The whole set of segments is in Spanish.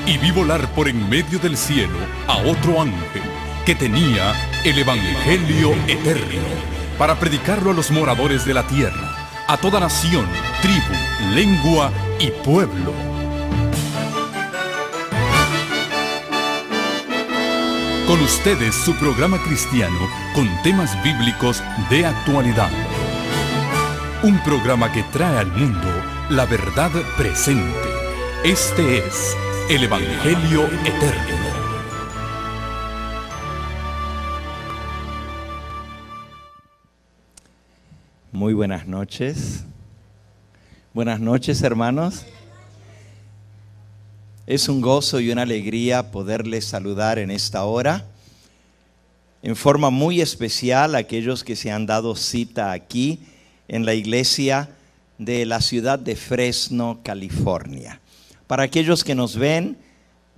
y vi volar por en medio del cielo a otro ángel que tenía el Evangelio eterno para predicarlo a los moradores de la tierra, a toda nación, tribu, lengua y pueblo. Con ustedes su programa cristiano con temas bíblicos de actualidad. Un programa que trae al mundo la verdad presente. Este es el Evangelio Eterno. Muy buenas noches. Buenas noches, hermanos. Es un gozo y una alegría poderles saludar en esta hora. En forma muy especial a aquellos que se han dado cita aquí en la iglesia de la ciudad de Fresno, California. Para aquellos que nos ven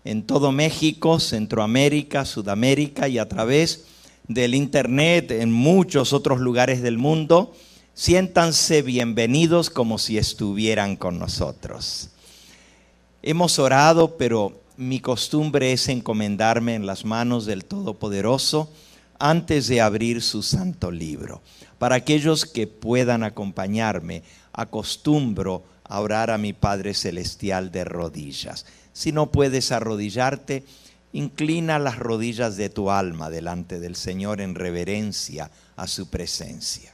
en todo México, Centroamérica, Sudamérica y a través del internet en muchos otros lugares del mundo, siéntanse bienvenidos como si estuvieran con nosotros. Hemos orado, pero mi costumbre es encomendarme en las manos del Todopoderoso antes de abrir su santo libro. Para aquellos que puedan acompañarme, acostumbro a orar a mi Padre Celestial de rodillas. Si no puedes arrodillarte, inclina las rodillas de tu alma delante del Señor en reverencia a su presencia.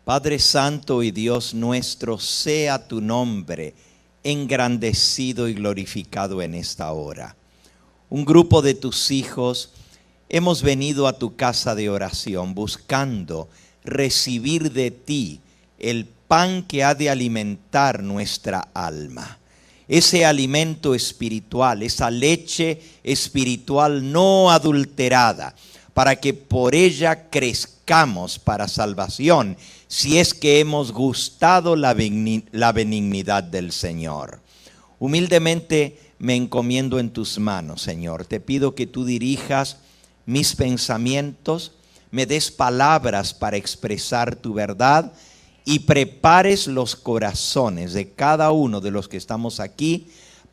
Padre Santo y Dios nuestro, sea tu nombre engrandecido y glorificado en esta hora. Un grupo de tus hijos hemos venido a tu casa de oración buscando recibir de ti el pan que ha de alimentar nuestra alma. Ese alimento espiritual, esa leche espiritual no adulterada, para que por ella crezcamos para salvación, si es que hemos gustado la benignidad del Señor. Humildemente me encomiendo en tus manos, Señor. Te pido que tú dirijas mis pensamientos, me des palabras para expresar tu verdad y prepares los corazones de cada uno de los que estamos aquí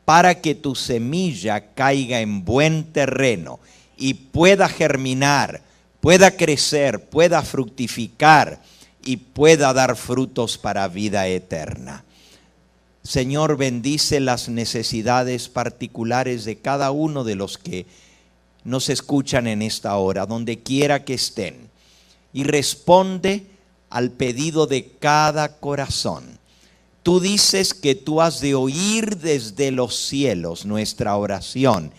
para que tu semilla caiga en buen terreno y pueda germinar, pueda crecer, pueda fructificar y pueda dar frutos para vida eterna. Señor, bendice las necesidades particulares de cada uno de los que nos escuchan en esta hora, donde quiera que estén, y responde al pedido de cada corazón. Tú dices que tú has de oír desde los cielos nuestra oración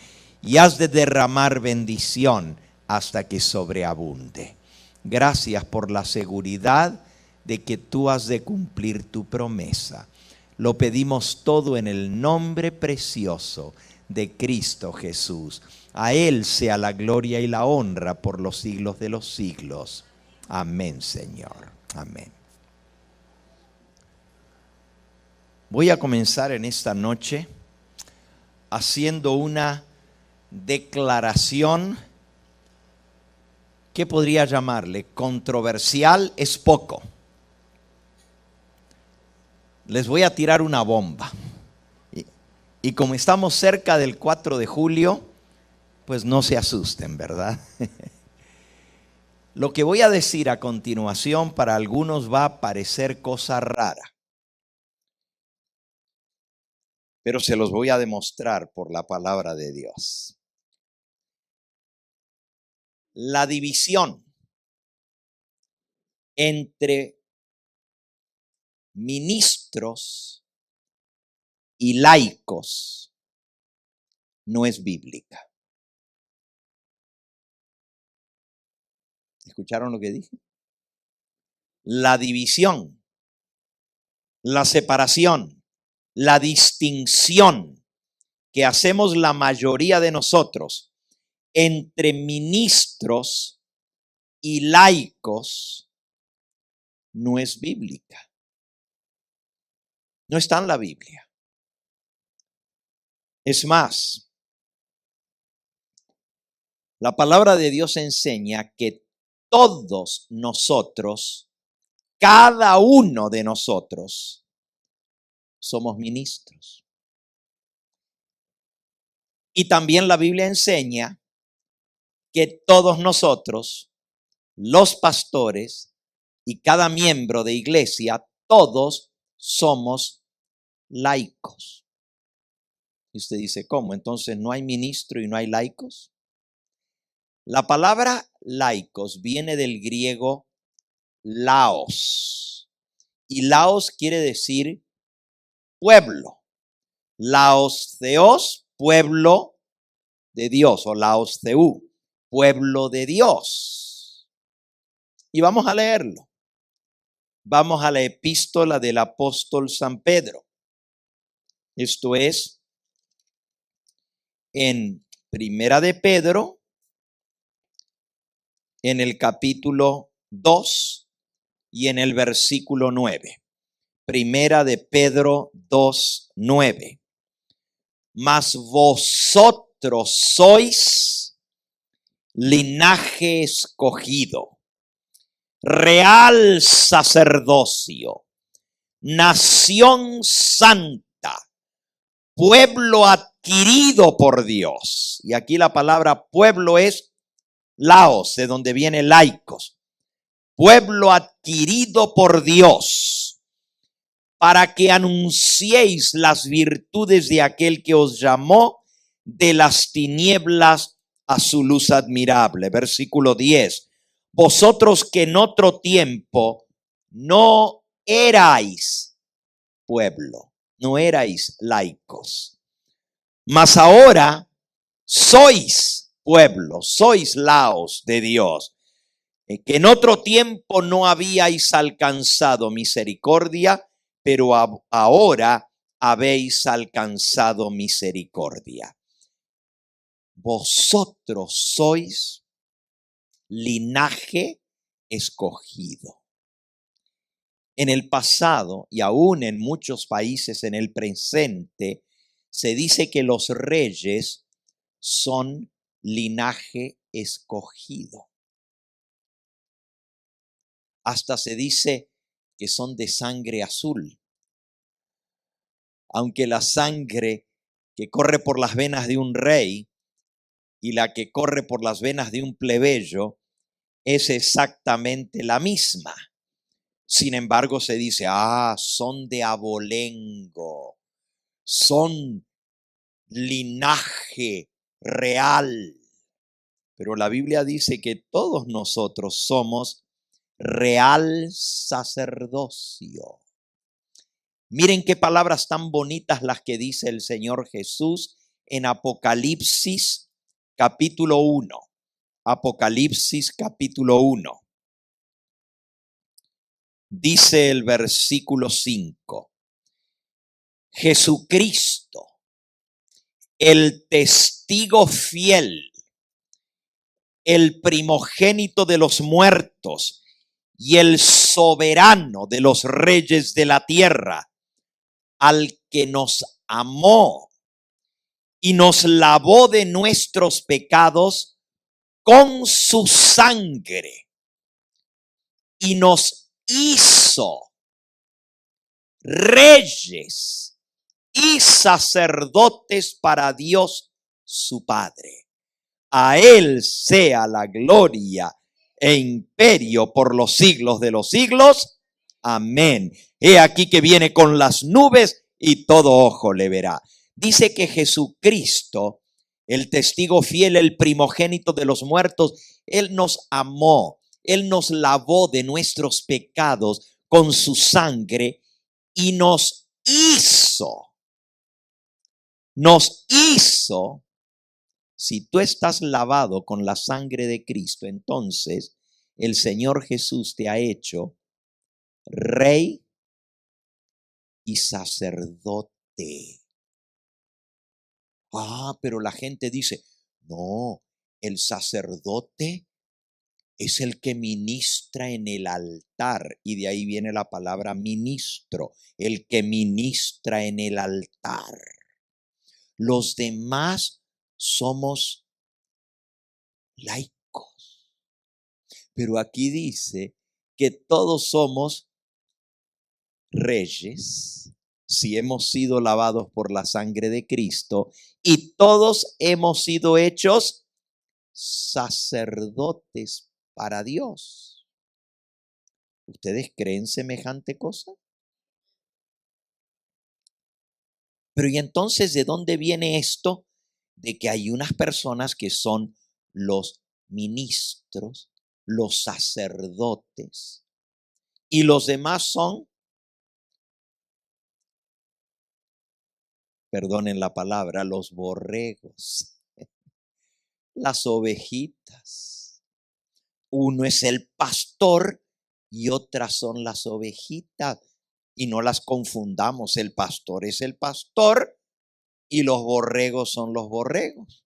y has de derramar bendición hasta que sobreabunde. Gracias por la seguridad de que tú has de cumplir tu promesa. Lo pedimos todo en el nombre precioso de Cristo Jesús. A Él sea la gloria y la honra por los siglos de los siglos. Amén, Señor. Amén. Voy a comenzar en esta noche haciendo una declaración que podría llamarle controversial, es poco. Les voy a tirar una bomba. Y como estamos cerca del 4 de julio, pues no se asusten, ¿verdad? Lo que voy a decir a continuación para algunos va a parecer cosa rara, pero se los voy a demostrar por la palabra de Dios. La división entre ministros y laicos no es bíblica. ¿Escucharon lo que dije? La división, la separación, la distinción que hacemos la mayoría de nosotros entre ministros y laicos no es bíblica. No está en la Biblia. Es más, la palabra de Dios enseña que todos nosotros cada uno de nosotros somos ministros. Y también la Biblia enseña que todos nosotros, los pastores y cada miembro de iglesia, todos somos laicos. Y usted dice, ¿cómo? Entonces, ¿no hay ministro y no hay laicos? La palabra laicos viene del griego laos. Y laos quiere decir pueblo. Laos theos, pueblo de Dios, o laos theú, pueblo de Dios. Y vamos a leerlo. Vamos a la epístola del apóstol San Pedro. Esto es en Primera de Pedro, en el capítulo 2 y en el versículo 9. Primera de Pedro 2:9. Mas vosotros sois linaje escogido, real sacerdocio, nación santa, pueblo adquirido por Dios. Y aquí la palabra pueblo es laos, de donde viene laicos. Pueblo adquirido por Dios, para que anunciéis las virtudes de aquel que os llamó de las tinieblas a su luz admirable. Versículo 10. Vosotros que en otro tiempo no erais pueblo, no erais laicos, mas ahora sois pueblo, sois laos de Dios, que en otro tiempo no habíais alcanzado misericordia, pero ahora habéis alcanzado misericordia. Vosotros sois linaje escogido. En el pasado y aún en muchos países en el presente, se dice que los reyes son linaje escogido. Hasta se dice que son de sangre azul. Aunque la sangre que corre por las venas de un rey y la que corre por las venas de un plebeyo es exactamente la misma. Sin embargo, se dice, son de abolengo, son linaje real. Pero la Biblia dice que todos nosotros somos real sacerdocio. Miren qué palabras tan bonitas las que dice el Señor Jesús en Apocalipsis capítulo 1. Apocalipsis capítulo 1. Dice el versículo 5. Jesucristo, el testigo fiel, el primogénito de los muertos y el soberano de los reyes de la tierra, al que nos amó y nos lavó de nuestros pecados con su sangre y nos hizo reyes y sacerdotes para Dios su Padre. A Él sea la gloria e imperio por los siglos de los siglos. Amén. He aquí que viene con las nubes y todo ojo le verá. Dice que Jesucristo, el testigo fiel, el primogénito de los muertos, Él nos amó, Él nos lavó de nuestros pecados con su sangre y nos hizo. Si tú estás lavado con la sangre de Cristo, entonces el Señor Jesús te ha hecho rey y sacerdote. Pero la gente dice, no, el sacerdote es el que ministra en el altar. Y de ahí viene la palabra ministro, el que ministra en el altar. Los demás somos laicos. Pero aquí dice que todos somos reyes, si hemos sido lavados por la sangre de Cristo, y todos hemos sido hechos sacerdotes para Dios. ¿Ustedes creen semejante cosa? Pero ¿y entonces de dónde viene esto? De que hay unas personas que son los ministros, los sacerdotes, y los demás son, perdonen la palabra, los borregos, las ovejitas. Uno es el pastor y otras son las ovejitas. Y no las confundamos, el pastor es el pastor y los borregos son los borregos.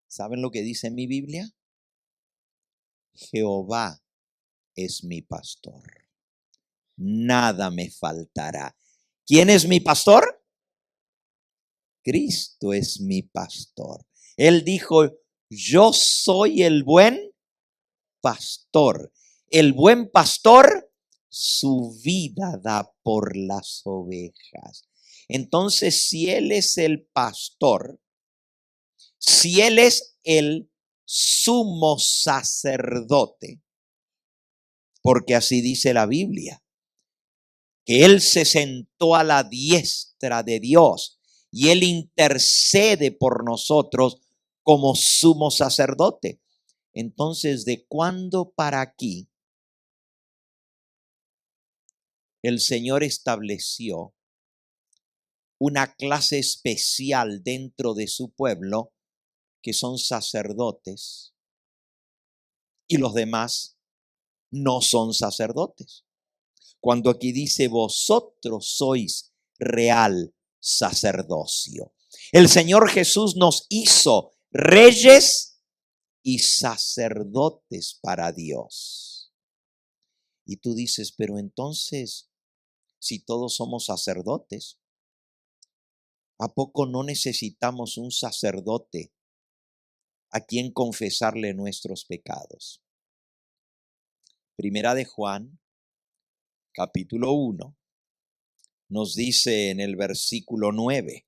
¿Saben lo que dice mi Biblia? Jehová es mi pastor, nada me faltará. ¿Quién es mi pastor? Cristo es mi pastor. Él dijo, yo soy el buen pastor. El buen pastor su vida da por las ovejas. Entonces, si Él es el pastor, si Él es el sumo sacerdote, porque así dice la Biblia, que Él se sentó a la diestra de Dios y Él intercede por nosotros como sumo sacerdote. Entonces, ¿de cuándo para aquí el Señor estableció una clase especial dentro de su pueblo que son sacerdotes y los demás no son sacerdotes? Cuando aquí dice vosotros sois real sacerdocio. El Señor Jesús nos hizo reyes y sacerdotes para Dios. Y tú dices, pero entonces, si todos somos sacerdotes, ¿a poco no necesitamos un sacerdote a quien confesarle nuestros pecados? Primera de Juan, capítulo 1, nos dice en el versículo 9,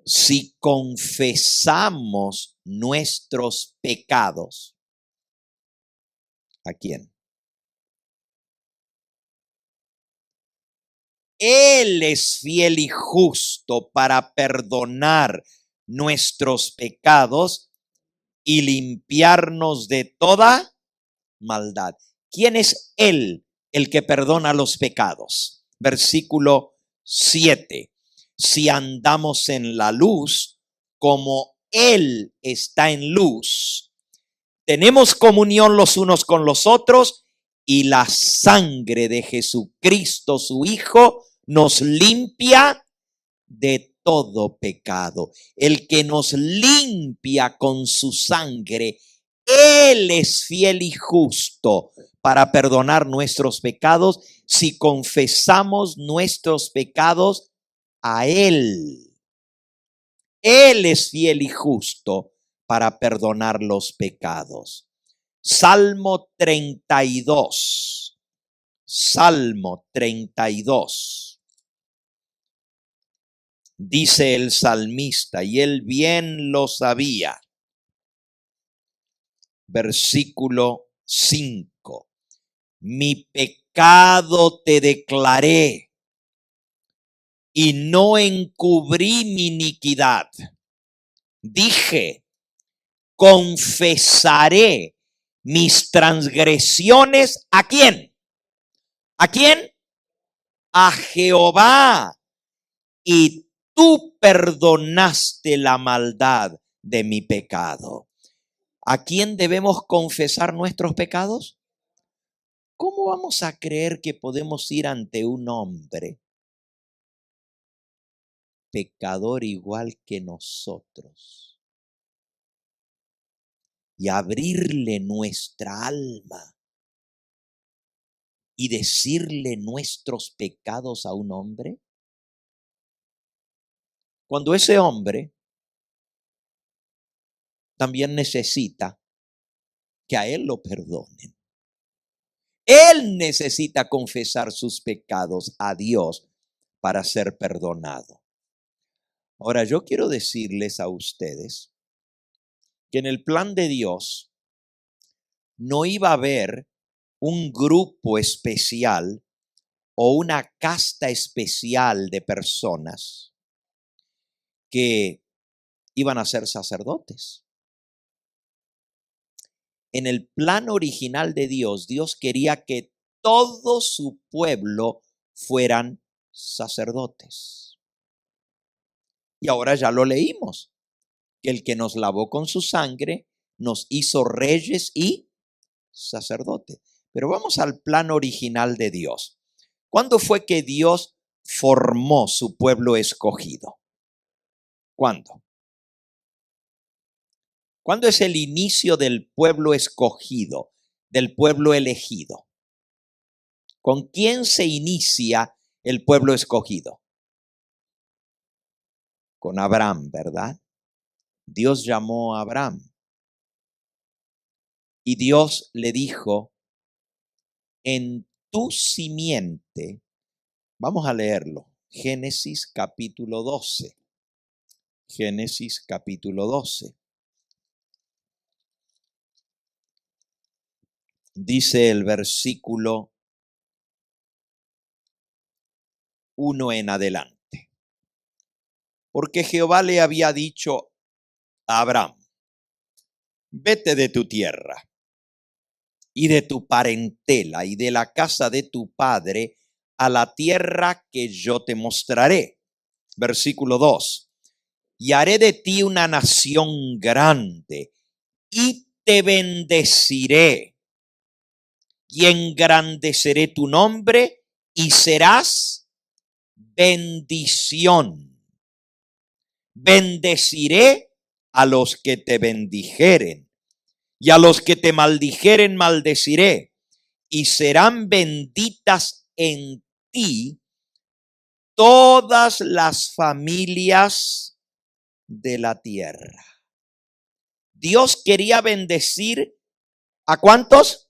si confesamos nuestros pecados, ¿a quién? Él es fiel y justo para perdonar nuestros pecados y limpiarnos de toda maldad. ¿Quién es Él, el que perdona los pecados? Versículo 7. Si andamos en la luz, como Él está en luz, tenemos comunión los unos con los otros, y la sangre de Jesucristo, su Hijo, nos limpia de todo pecado. El que nos limpia con su sangre, Él es fiel y justo para perdonar nuestros pecados si confesamos nuestros pecados a Él. Él es fiel y justo para perdonar los pecados. Salmo 32. Salmo 32. Dice el salmista, y él bien lo sabía. Versículo 5. Mi pecado te declaré y no encubrí mi iniquidad. Dije, confesaré mis transgresiones. ¿A quién? ¿A quién? A Jehová. Y tú perdonaste la maldad de mi pecado. ¿A quién debemos confesar nuestros pecados? ¿Cómo vamos a creer que podemos ir ante un hombre pecador igual que nosotros y abrirle nuestra alma y decirle nuestros pecados a un hombre? Cuando ese hombre también necesita que a él lo perdonen. Él necesita confesar sus pecados a Dios para ser perdonado. Ahora, yo quiero decirles a ustedes que en el plan de Dios no iba a haber un grupo especial o una casta especial de personas que iban a ser sacerdotes. En el plan original de Dios, Dios quería que todo su pueblo fueran sacerdotes. Y ahora ya lo leímos, que el que nos lavó con su sangre nos hizo reyes y sacerdotes. Pero vamos al plan original de Dios. ¿Cuándo fue que Dios formó su pueblo escogido? ¿Cuándo? ¿Cuándo es el inicio del pueblo escogido, del pueblo elegido? ¿Con quién se inicia el pueblo escogido? Con Abraham, ¿verdad? Dios llamó a Abraham y Dios le dijo, en tu simiente, vamos a leerlo, Génesis capítulo 12. Génesis capítulo 12. Dice el versículo 1 en adelante. Porque Jehová le había dicho a Abraham, vete de tu tierra y de tu parentela y de la casa de tu padre a la tierra que yo te mostraré. Versículo 2. Y haré de ti una nación grande y te bendeciré y engrandeceré tu nombre y serás bendición. Bendeciré a los que te bendijeren y a los que te maldijeren maldeciré, y serán benditas en ti todas las familias de la tierra. Dios quería bendecir ¿a cuántos?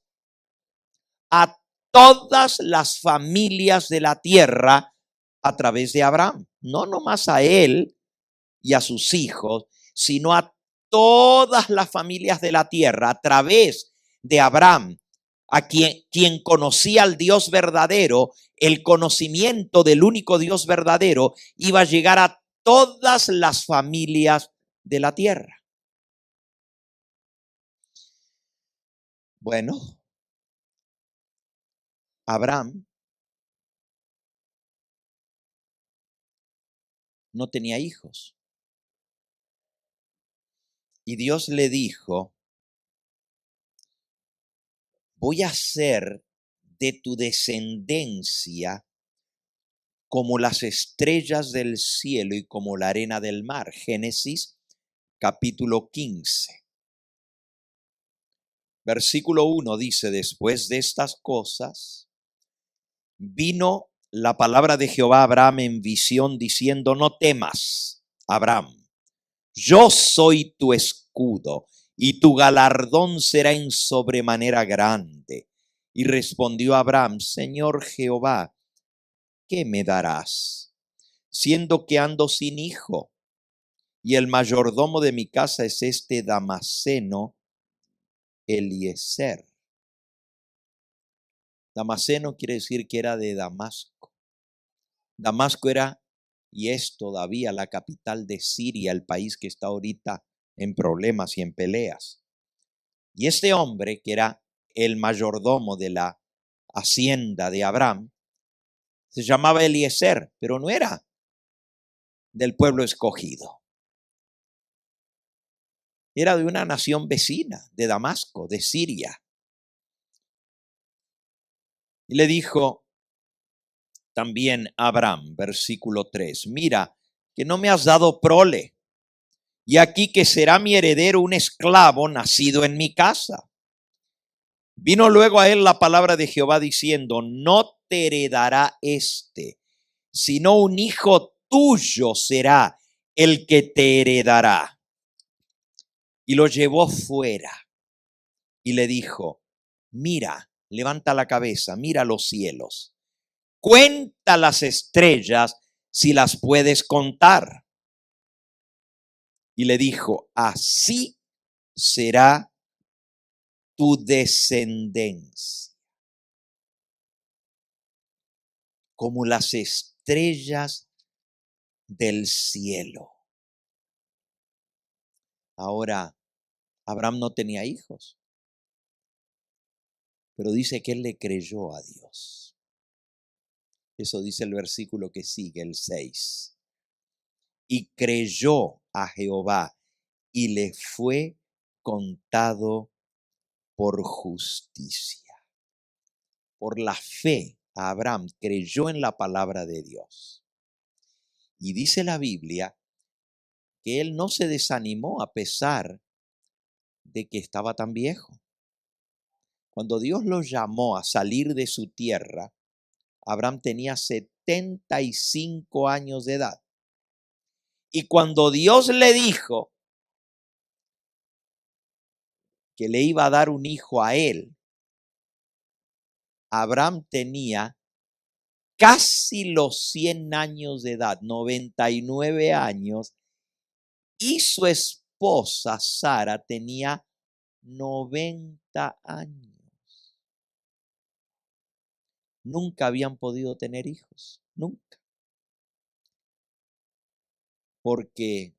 A todas las familias de la tierra a través de Abraham. No nomás a él y a sus hijos, sino a todas las familias de la tierra a través de Abraham, a quien conocía al Dios verdadero. El conocimiento del único Dios verdadero iba a llegar a todas las familias de la tierra. Bueno, Abraham no tenía hijos. Y Dios le dijo, voy a hacer de tu descendencia como las estrellas del cielo y como la arena del mar. Génesis capítulo 15. Versículo 1 dice, después de estas cosas, vino la palabra de Jehová a Abraham en visión diciendo, no temas, Abraham, yo soy tu escudo y tu galardón será en sobremanera grande. Y respondió Abraham, Señor Jehová, ¿qué me darás? Siendo que ando sin hijo, y el mayordomo de mi casa es este Damaseno Eliezer. Damaseno quiere decir que era de Damasco. Damasco era y es todavía la capital de Siria, el país que está ahorita en problemas y en peleas. Y este hombre, que era el mayordomo de la hacienda de Abraham, se llamaba Eliezer, pero no era del pueblo escogido. Era de una nación vecina, de Damasco, de Siria. Y le dijo también a Abraham, versículo 3, mira, que no me has dado prole, y aquí que será mi heredero un esclavo nacido en mi casa. Vino luego a él la palabra de Jehová diciendo, no te heredará sino un hijo tuyo será el que te heredará. Y lo llevó fuera y le dijo, mira, levanta la cabeza, mira los cielos, cuenta las estrellas si las puedes contar. Y le dijo, así será tu descendencia, como las estrellas del cielo. Ahora, Abraham no tenía hijos, pero dice que él le creyó a Dios. Eso dice el versículo que sigue, el 6. Y creyó a Jehová y le fue contado por justicia. Por la fe, Abraham creyó en la palabra de Dios. Y dice la Biblia que él no se desanimó a pesar de que estaba tan viejo. Cuando Dios lo llamó a salir de su tierra, Abraham tenía 75 años de edad. Y cuando Dios le dijo que le iba a dar un hijo a él, Abraham tenía casi los 100 años de edad, 99 años, y su esposa Sara tenía 90 años. Nunca habían podido tener hijos, nunca. Porque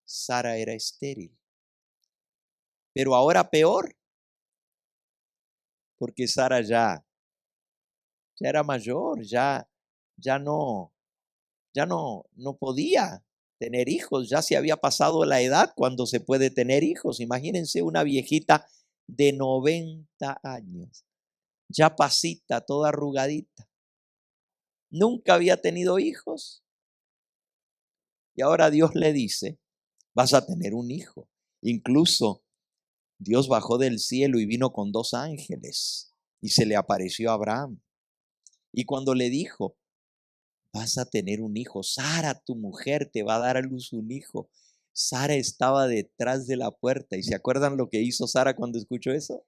Sara era estéril. Pero ahora peor, porque Sara ya era mayor, ya no podía tener hijos, ya se había pasado la edad cuando se puede tener hijos. Imagínense una viejita de 90 años, ya pasita, toda arrugadita. Nunca había tenido hijos. Y ahora Dios le dice, vas a tener un hijo. Incluso Dios bajó del cielo y vino con 2 ángeles y se le apareció a Abraham. Y cuando le dijo, vas a tener un hijo, Sara, tu mujer, te va a dar a luz un hijo. Sara estaba detrás de la puerta. ¿Y se acuerdan lo que hizo Sara cuando escuchó eso?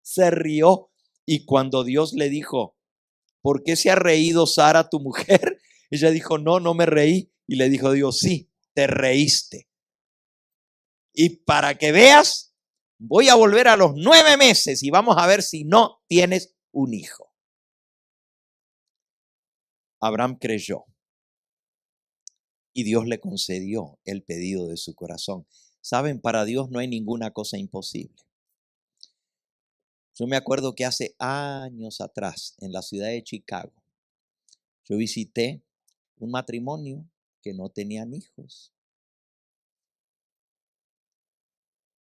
Se rió. Y cuando Dios le dijo, ¿por qué se ha reído Sara, tu mujer? Ella dijo, no me reí. Y le dijo Dios, sí, te reíste. Y para que veas, voy a volver a los 9 meses y vamos a ver si no tienes un hijo. Abraham creyó y Dios le concedió el pedido de su corazón. Saben, para Dios no hay ninguna cosa imposible. Yo me acuerdo que hace años atrás, en la ciudad de Chicago, yo visité un matrimonio que no tenían hijos.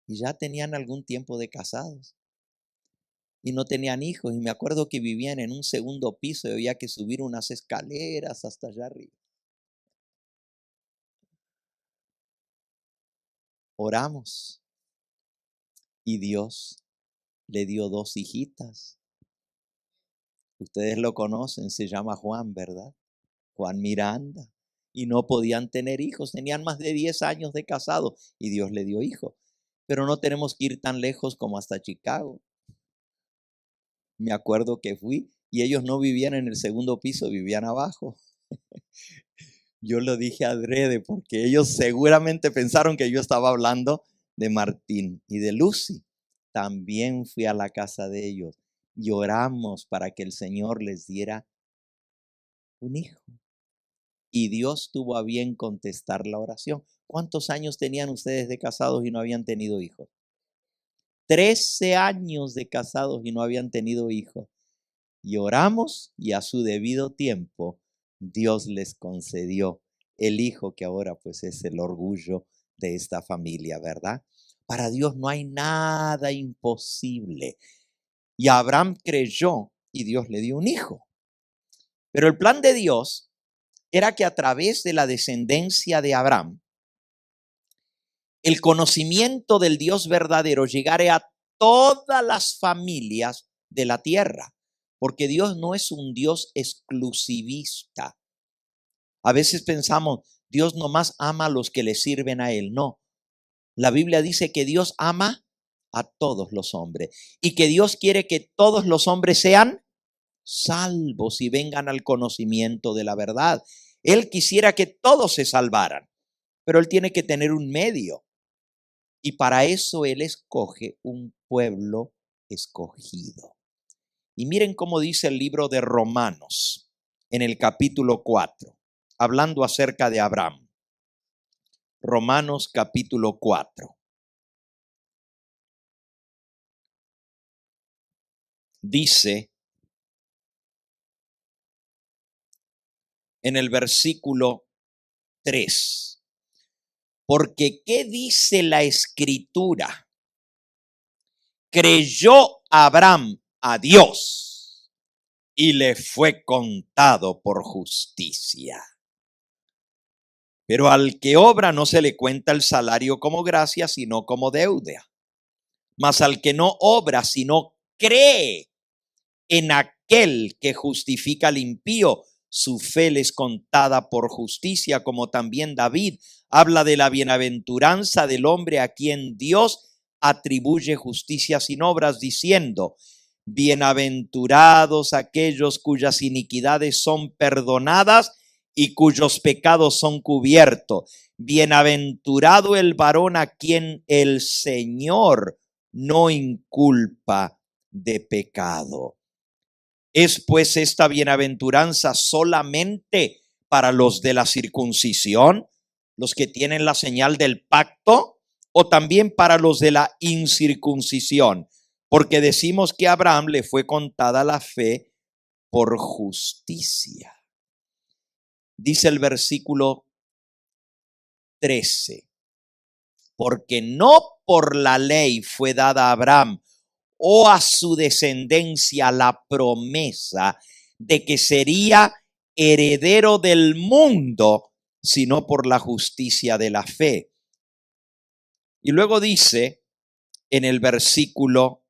Y ya tenían algún tiempo de casados. Y no tenían hijos. Y me acuerdo que vivían en un segundo piso y había que subir unas escaleras hasta allá arriba. Oramos. Y Dios le dio 2 hijitas. Ustedes lo conocen, se llama Juan, ¿verdad? Juan Miranda. Y no podían tener hijos. Tenían más de 10 años de casado. Y Dios le dio hijos. Pero no tenemos que ir tan lejos como hasta Chicago. Me acuerdo que fui y ellos no vivían en el segundo piso, vivían abajo. Yo lo dije adrede porque ellos seguramente pensaron que yo estaba hablando de Martín y de Lucy. También fui a la casa de ellos y oramos para que el Señor les diera un hijo. Y Dios tuvo a bien contestar la oración. ¿Cuántos años tenían ustedes de casados y no habían tenido hijos? 13 años de casados y no habían tenido hijos. Y oramos y a su debido tiempo Dios les concedió el hijo que ahora pues es el orgullo de esta familia, ¿verdad? Para Dios no hay nada imposible. Y Abraham creyó y Dios le dio un hijo. Pero el plan de Dios era que a través de la descendencia de Abraham, el conocimiento del Dios verdadero llegara a todas las familias de la tierra, porque Dios no es un Dios exclusivista. A veces pensamos, Dios nomás ama a los que le sirven a Él. No, la Biblia dice que Dios ama a todos los hombres y que Dios quiere que todos los hombres sean salvos y vengan al conocimiento de la verdad. Él quisiera que todos se salvaran, pero Él tiene que tener un medio y para eso Él escoge un pueblo escogido. Y miren cómo dice el libro de Romanos en el capítulo 4, hablando acerca de Abraham. Romanos capítulo 4. Dice en el versículo 3, porque ¿qué dice la Escritura? Creyó Abraham a Dios y le fue contado por justicia. Pero al que obra no se le cuenta el salario como gracia, sino como deuda. Mas al que no obra, sino cree en aquel que justifica al impío, su fe le es contada por justicia, como también David habla de la bienaventuranza del hombre a quien Dios atribuye justicia sin obras, diciendo: bienaventurados aquellos cuyas iniquidades son perdonadas y cuyos pecados son cubiertos. Bienaventurado el varón a quien el Señor no inculpa de pecado. ¿Es pues esta bienaventuranza solamente para los de la circuncisión, los que tienen la señal del pacto, o también para los de la incircuncisión? Porque decimos que a Abraham le fue contada la fe por justicia. Dice el versículo 13, porque no por la ley fue dada a Abraham o a su descendencia la promesa de que sería heredero del mundo, sino por la justicia de la fe. Y luego dice en el versículo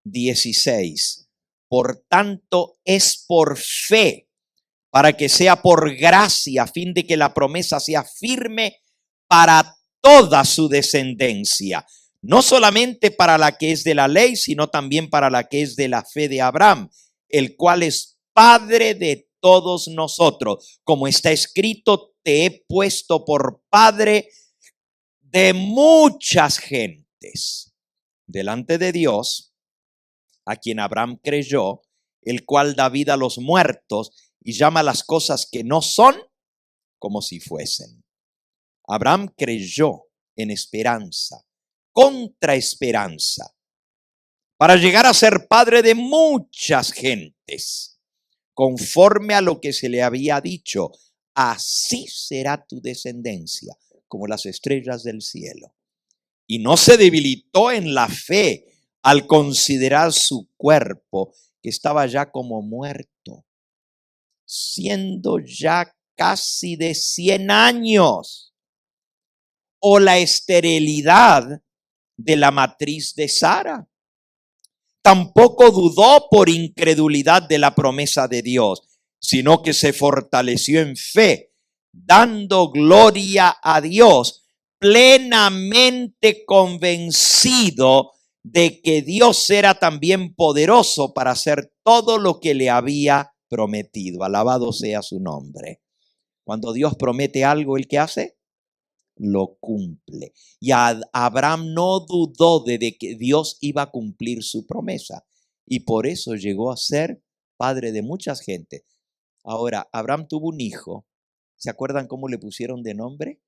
16, por tanto es por fe, para que sea por gracia, a fin de que la promesa sea firme para toda su descendencia, no solamente para la que es de la ley, sino también para la que es de la fe de Abraham, el cual es padre de todos nosotros. Como está escrito, te he puesto por padre de muchas gentes delante de Dios, a quien Abraham creyó, el cual da vida a los muertos y llama las cosas que no son como si fuesen. Abraham creyó en esperanza, contra esperanza, para llegar a ser padre de muchas gentes, conforme a lo que se le había dicho: así será tu descendencia, como las estrellas del cielo. Y no se debilitó en la fe al considerar su cuerpo, que estaba ya como muerto, siendo ya casi de 100 años, o la esterilidad de la matriz de Sara. Tampoco dudó por incredulidad de la promesa de Dios, sino que se fortaleció en fe, dando gloria a Dios, plenamente convencido de que Dios era también poderoso para hacer todo lo que le había prometido. Alabado sea su nombre. Cuando Dios promete algo, ¿el qué hace? Lo cumple. Y Abraham no dudó de que Dios iba a cumplir su promesa. Y por eso llegó a ser padre de muchas gentes. Ahora, Abraham tuvo un hijo. ¿Se acuerdan cómo le pusieron de nombre?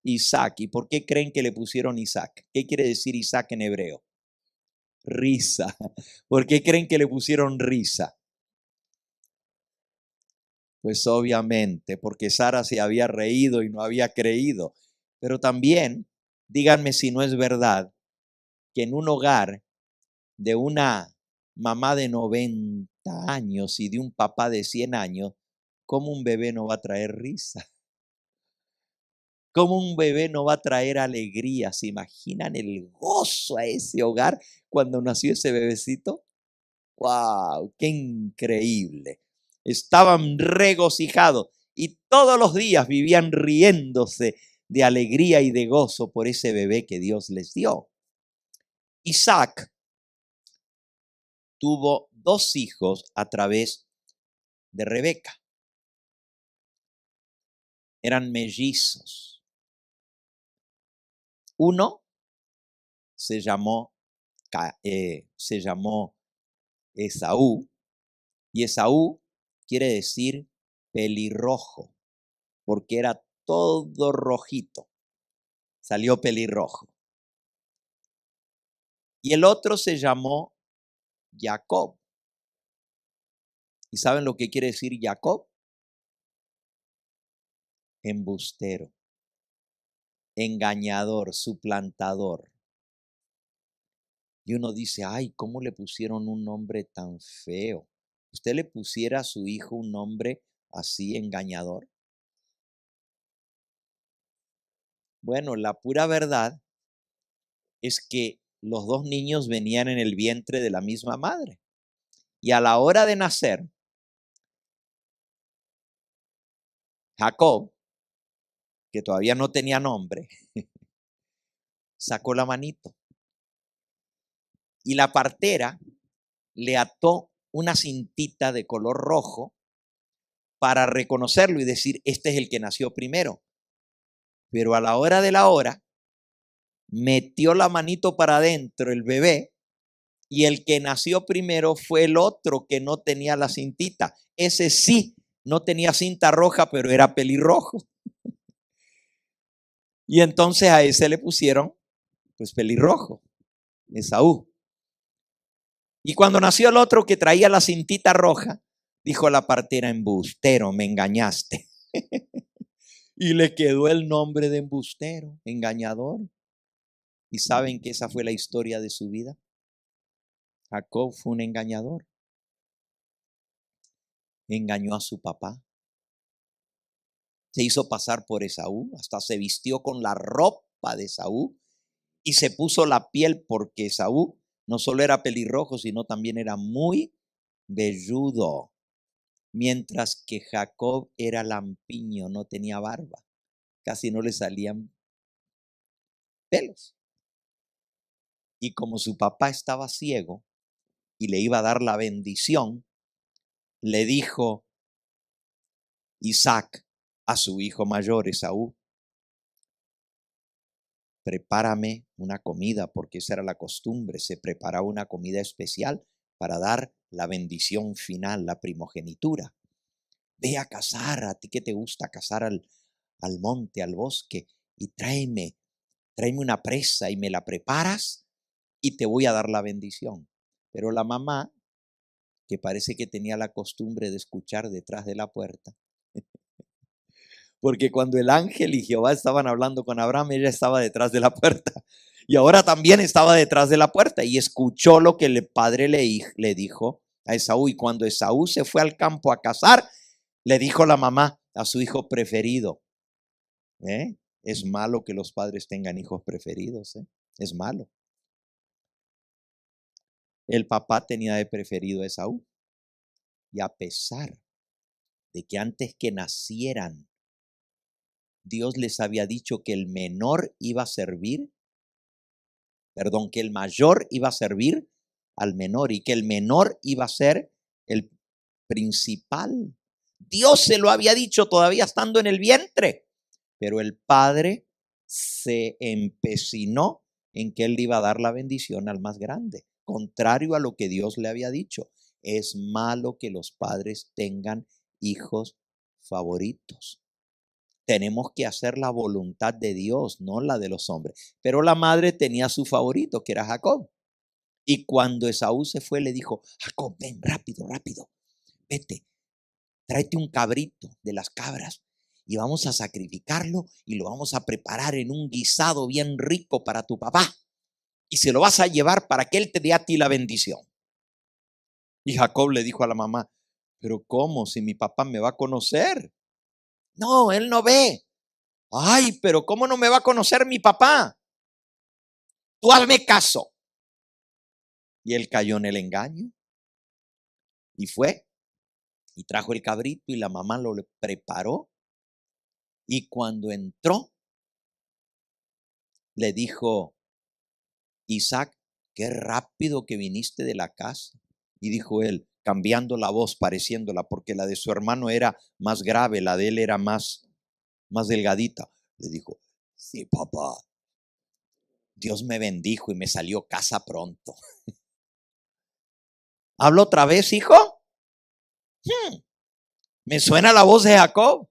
Isaac. ¿Y por qué creen que le pusieron Isaac? ¿Qué quiere decir Isaac en hebreo? Risa. ¿Por qué creen que le pusieron risa? Pues obviamente, porque Sara se había reído y no había creído. Pero también, díganme si no es verdad, que en un hogar de una mamá de 90 años y de un papá de 100 años, ¿cómo un bebé no va a traer risa? ¿Cómo un bebé no va a traer alegría? ¿Se imaginan el gozo a ese hogar cuando nació ese bebecito? ¡Wow! ¡Qué increíble! Estaban regocijados y todos los días vivían riéndose de alegría y de gozo por ese bebé que Dios les dio. Isaac tuvo 2 hijos a través de Rebeca. Eran mellizos. Uno se llamó Esaú, y Esaú quiere decir pelirrojo, porque era todo rojito, salió pelirrojo. Y el otro se llamó Jacob. ¿Y saben lo que quiere decir Jacob? Embustero, engañador, suplantador. Y uno dice, ay, ¿cómo le pusieron un nombre tan feo? ¿Usted le pusiera a su hijo un nombre así, engañador? Bueno, la pura verdad es que los 2 niños venían en el vientre de la misma madre. Y a la hora de nacer, Jacob, que todavía no tenía nombre, sacó la manito. Y la partera le ató una cintita de color rojo para reconocerlo y decir, este es el que nació primero. Pero a la hora de la hora, metió la manito para adentro el bebé y el que nació primero fue el otro que no tenía la cintita. Ese sí, no tenía cinta roja, pero era pelirrojo. Y entonces a ese le pusieron, pues, pelirrojo, Esaú. Y cuando nació el otro que traía la cintita roja, dijo la partera, embustero, me engañaste. Y le quedó el nombre de embustero, engañador. ¿Y saben que esa fue la historia de su vida? Jacob fue un engañador. Engañó a su papá. Se hizo pasar por Esaú, hasta se vistió con la ropa de Esaú y se puso la piel porque Esaú no solo era pelirrojo, sino también era muy velludo. Mientras que Jacob era lampiño, no tenía barba, casi no le salían pelos. Y como su papá estaba ciego y le iba a dar la bendición, le dijo Isaac a su hijo mayor, Esaú, prepárame una comida, porque esa era la costumbre, se preparaba una comida especial para dar la bendición final, la primogenitura. Ve a cazar, a ti que te gusta cazar al monte, al bosque, y tráeme una presa y me la preparas y te voy a dar la bendición. Pero la mamá, que parece que tenía la costumbre de escuchar detrás de la puerta, porque cuando el ángel y Jehová estaban hablando con Abraham, ella estaba detrás de la puerta. Y ahora también estaba detrás de la puerta y escuchó lo que el padre le dijo a Esaú. Y cuando Esaú se fue al campo a cazar, le dijo la mamá a su hijo preferido. Es malo que los padres tengan hijos preferidos. Es malo. El papá tenía de preferido a Esaú. Y a pesar de que antes que nacieran, Dios les había dicho que el menor iba a servir, que el mayor iba a servir al menor y que el menor iba a ser el principal. Dios se lo había dicho todavía estando en el vientre, pero el padre se empecinó en que él le iba a dar la bendición al más grande, contrario a lo que Dios le había dicho. Es malo que los padres tengan hijos favoritos. Tenemos que hacer la voluntad de Dios, no la de los hombres. Pero la madre tenía su favorito, que era Jacob. Y cuando Esaú se fue, le dijo, Jacob, ven, rápido, vete, tráete un cabrito de las cabras y vamos a sacrificarlo y lo vamos a preparar en un guisado bien rico para tu papá. Y se lo vas a llevar para que él te dé a ti la bendición. Y Jacob le dijo a la mamá, pero ¿cómo? Si mi papá me va a conocer. No, él no ve. Ay, pero ¿cómo no me va a conocer mi papá? Tú hazme caso. Y él cayó en el engaño. Y fue y trajo el cabrito y la mamá lo preparó. Y cuando entró, le dijo: Isaac, qué rápido que viniste de la casa. Y dijo él, cambiando la voz, pareciéndola, porque la de su hermano era más grave, la de él era más delgadita. Le dijo: sí, papá, Dios me bendijo y me salió casa pronto. ¿Hablo otra vez, hijo? Me suena la voz de Jacob.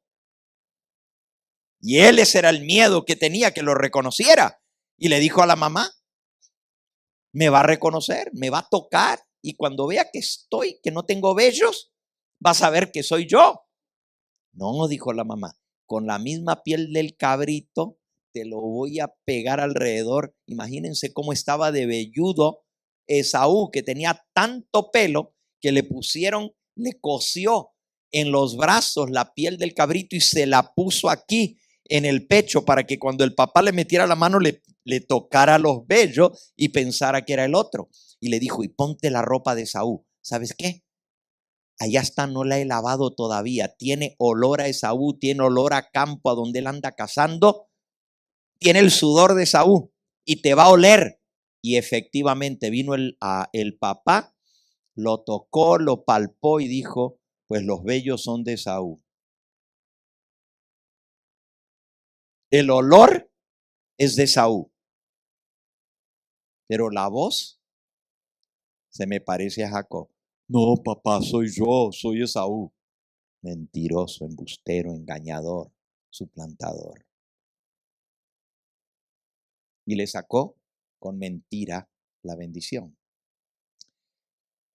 Y ese era el miedo que tenía, que lo reconociera. Y le dijo a la mamá: me va a reconocer, me va a tocar. Y cuando vea que no tengo vellos, va a saber que soy yo. No, dijo la mamá, con la misma piel del cabrito te lo voy a pegar alrededor. Imagínense cómo estaba de velludo Esaú, que tenía tanto pelo que le cosió en los brazos la piel del cabrito y se la puso aquí en el pecho para que cuando el papá le metiera la mano le tocara los vellos y pensara que era el otro. Y le dijo: y ponte la ropa de Esaú. ¿Sabes qué? Allá está, no la he lavado todavía. Tiene olor a Esaú, tiene olor a campo a donde él anda cazando. Tiene el sudor de Esaú y te va a oler. Y efectivamente vino el papá, lo tocó, lo palpó y dijo: pues los vellos son de Esaú. El olor es de Esaú, pero la voz se me parece a Jacob. No, papá, soy yo, soy Esaú. Mentiroso, embustero, engañador, suplantador. Y le sacó con mentira la bendición.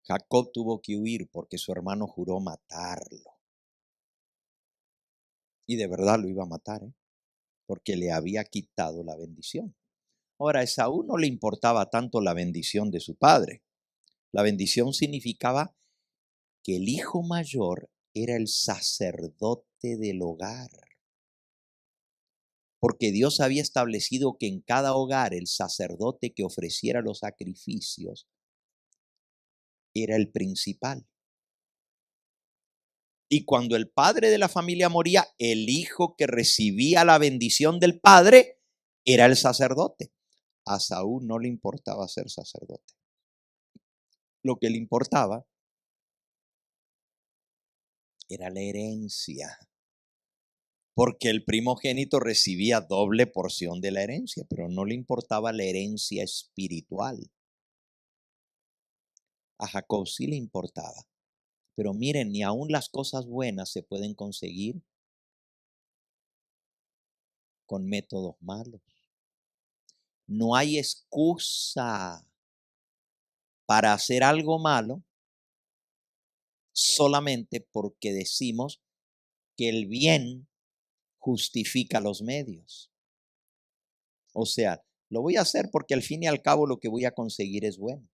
Jacob tuvo que huir porque su hermano juró matarlo. Y de verdad lo iba a matar, porque le había quitado la bendición. Ahora, a Esaú no le importaba tanto la bendición de su padre. La bendición significaba que el hijo mayor era el sacerdote del hogar. Porque Dios había establecido que en cada hogar el sacerdote que ofreciera los sacrificios era el principal. Y cuando el padre de la familia moría, el hijo que recibía la bendición del padre era el sacerdote. A Saúl no le importaba ser sacerdote. Lo que le importaba era la herencia. Porque el primogénito recibía doble porción de la herencia, pero no le importaba la herencia espiritual. A Jacob sí le importaba. Pero miren, ni aún las cosas buenas se pueden conseguir con métodos malos. No hay excusa para hacer algo malo solamente porque decimos que el bien justifica los medios. O sea, lo voy a hacer porque al fin y al cabo lo que voy a conseguir es bueno.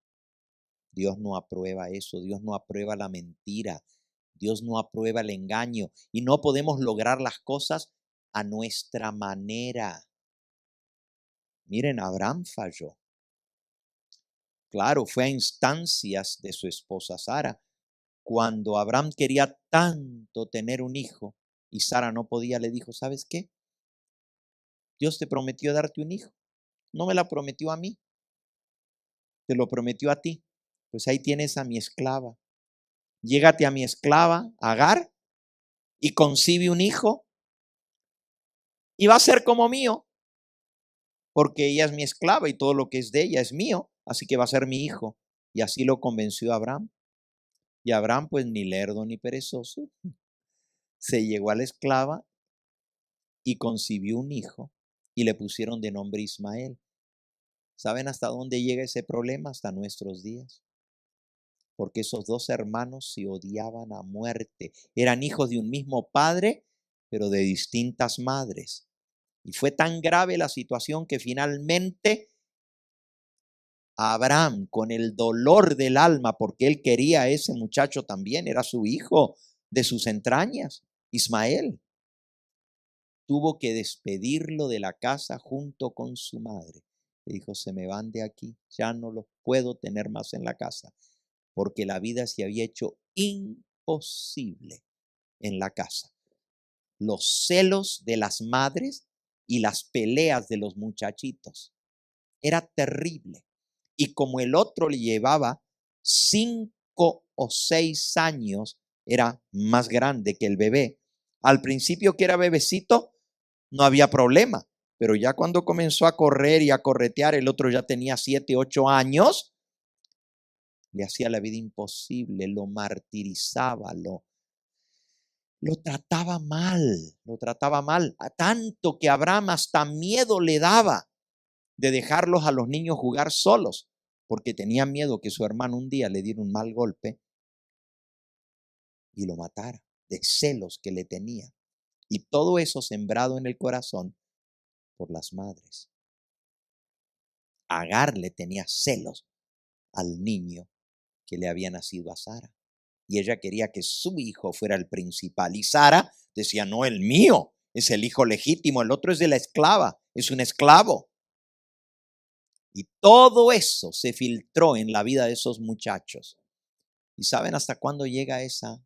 Dios no aprueba eso, Dios no aprueba la mentira, Dios no aprueba el engaño y no podemos lograr las cosas a nuestra manera. Miren, Abraham falló. Claro, fue a instancias de su esposa Sara. Cuando Abraham quería tanto tener un hijo y Sara no podía, le dijo: ¿sabes qué? Dios te prometió darte un hijo. No me la prometió a mí, te lo prometió a ti. Pues ahí tienes a mi esclava. Llégate a mi esclava, Agar, y concibe un hijo y va a ser como mío, porque ella es mi esclava y todo lo que es de ella es mío, así que va a ser mi hijo. Y así lo convenció a Abraham. Y Abraham, pues ni lerdo ni perezoso, se llegó a la esclava y concibió un hijo y le pusieron de nombre Ismael. ¿Saben hasta dónde llega ese problema? Hasta nuestros días. Porque esos dos hermanos se odiaban a muerte. Eran hijos de un mismo padre, pero de distintas madres. Y fue tan grave la situación que finalmente Abraham, con el dolor del alma, porque él quería a ese muchacho también, era su hijo de sus entrañas, Ismael, tuvo que despedirlo de la casa junto con su madre. Le dijo: se me van de aquí, ya no los puedo tener más en la casa, porque la vida se había hecho imposible en la casa. Los celos de las madres y las peleas de los muchachitos. Era terrible. Y como el otro le llevaba 5 o 6 años, era más grande que el bebé. Al principio que era bebecito, no había problema. Pero ya cuando comenzó a correr y a corretear, el otro ya tenía 7, 8 años, le hacía la vida imposible, lo martirizaba, lo trataba mal, a tanto que Abraham hasta miedo le daba de dejarlos a los niños jugar solos, porque tenía miedo que su hermano un día le diera un mal golpe y lo matara, de celos que le tenía. Y todo eso sembrado en el corazón por las madres. Agar le tenía celos al niño que le había nacido a Sara. Y ella quería que su hijo fuera el principal. Y Sara decía, no, el mío es el hijo legítimo, el otro es de la esclava, es un esclavo. Y todo eso se filtró en la vida de esos muchachos. ¿Y saben hasta cuándo llega esa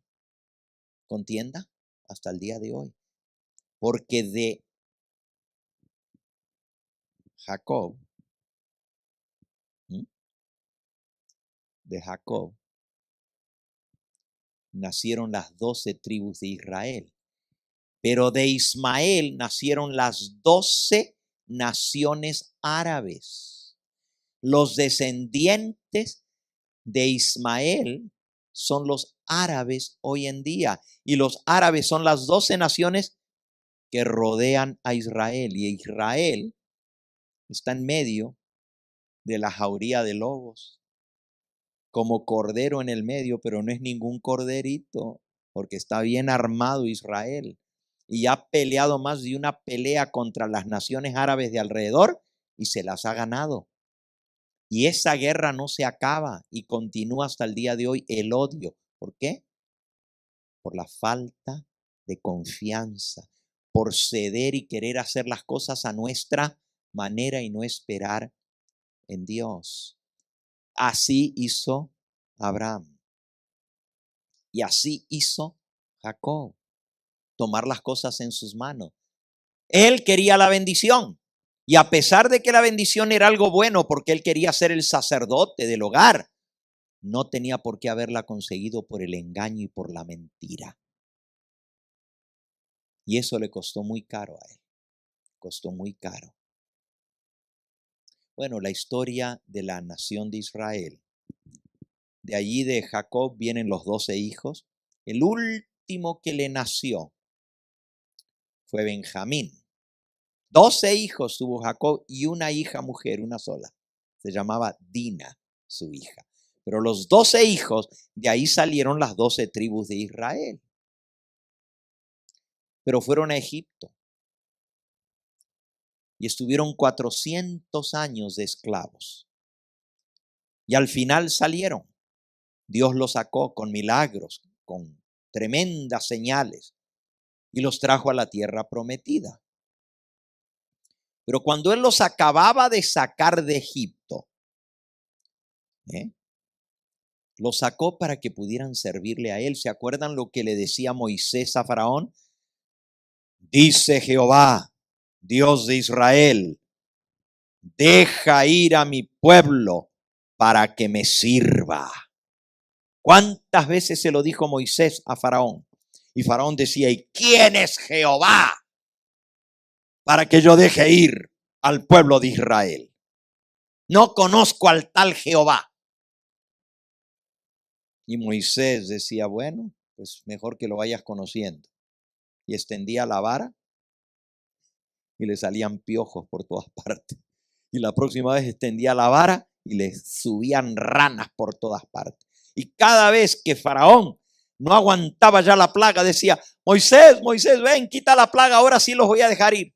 contienda? Hasta el día de hoy. Porque de Jacob, nacieron las 12 tribus de Israel. Pero de Ismael nacieron las 12 naciones árabes. Los descendientes de Ismael son los árabes hoy en día. Y los árabes son las 12 naciones que rodean a Israel. Y Israel está en medio de la jauría de lobos, como cordero en el medio, pero no es ningún corderito, porque está bien armado Israel. Y ha peleado más de una pelea contra las naciones árabes de alrededor y se las ha ganado. Y esa guerra no se acaba y continúa hasta el día de hoy el odio. ¿Por qué? Por la falta de confianza, por ceder y querer hacer las cosas a nuestra manera y no esperar en Dios. Así hizo Abraham. Y así hizo Jacob. Tomar las cosas en sus manos. Él quería la bendición. Y a pesar de que la bendición era algo bueno porque él quería ser el sacerdote del hogar, no tenía por qué haberla conseguido por el engaño y por la mentira. Y eso le costó muy caro a él. Costó muy caro. Bueno, la historia de la nación de Israel. De allí de Jacob vienen los 12 hijos. El último que le nació fue Benjamín. 12 hijos tuvo Jacob y una hija mujer, una sola. Se llamaba Dina, su hija. Pero los 12 hijos, de ahí salieron las 12 tribus de Israel. Pero fueron a Egipto. Y estuvieron 400 años de esclavos. Y al final salieron. Dios los sacó con milagros, con tremendas señales. Y los trajo a la tierra prometida. Pero cuando Él los acababa de sacar de Egipto, los sacó para que pudieran servirle a Él. ¿Se acuerdan lo que le decía Moisés a Faraón? Dice Jehová, Dios de Israel, deja ir a mi pueblo para que me sirva. ¿Cuántas veces se lo dijo Moisés a Faraón? Y Faraón decía, ¿y quién es Jehová para que yo deje ir al pueblo de Israel? No conozco al tal Jehová. Y Moisés decía, bueno, pues mejor que lo vayas conociendo. Y extendía la vara y le salían piojos por todas partes. Y la próxima vez extendía la vara y le subían ranas por todas partes. Y cada vez que Faraón no aguantaba ya la plaga, decía, Moisés, Moisés, ven, quita la plaga, ahora sí los voy a dejar ir.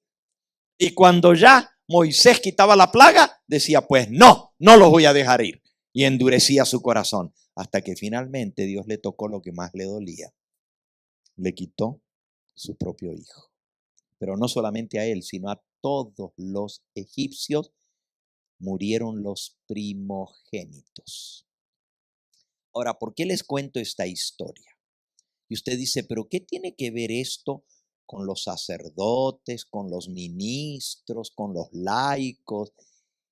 Y cuando ya Moisés quitaba la plaga, decía, pues no los voy a dejar ir. Y endurecía su corazón, hasta que finalmente Dios le tocó lo que más le dolía. Le quitó su propio hijo. Pero no solamente a él, sino a todos los egipcios murieron los primogénitos. Ahora, ¿por qué les cuento esta historia? Y usted dice, ¿pero qué tiene que ver esto con los sacerdotes, con los ministros, con los laicos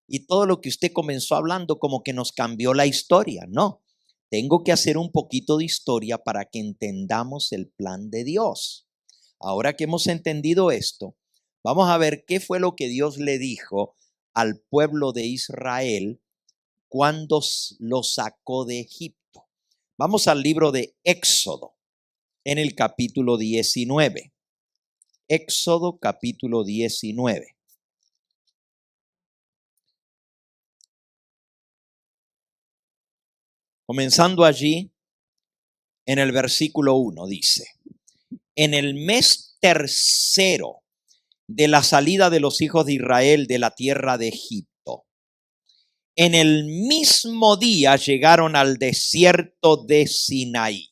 y todo lo que usted comenzó hablando como que nos cambió la historia. No, tengo que hacer un poquito de historia para que entendamos el plan de Dios. Ahora que hemos entendido esto, vamos a ver qué fue lo que Dios le dijo al pueblo de Israel cuando lo sacó de Egipto. Vamos al libro de Éxodo, en el capítulo 19. Éxodo capítulo 19. Comenzando allí, en el versículo 1, dice: en el mes tercero de la salida de los hijos de Israel de la tierra de Egipto, en el mismo día llegaron al desierto de Sinaí.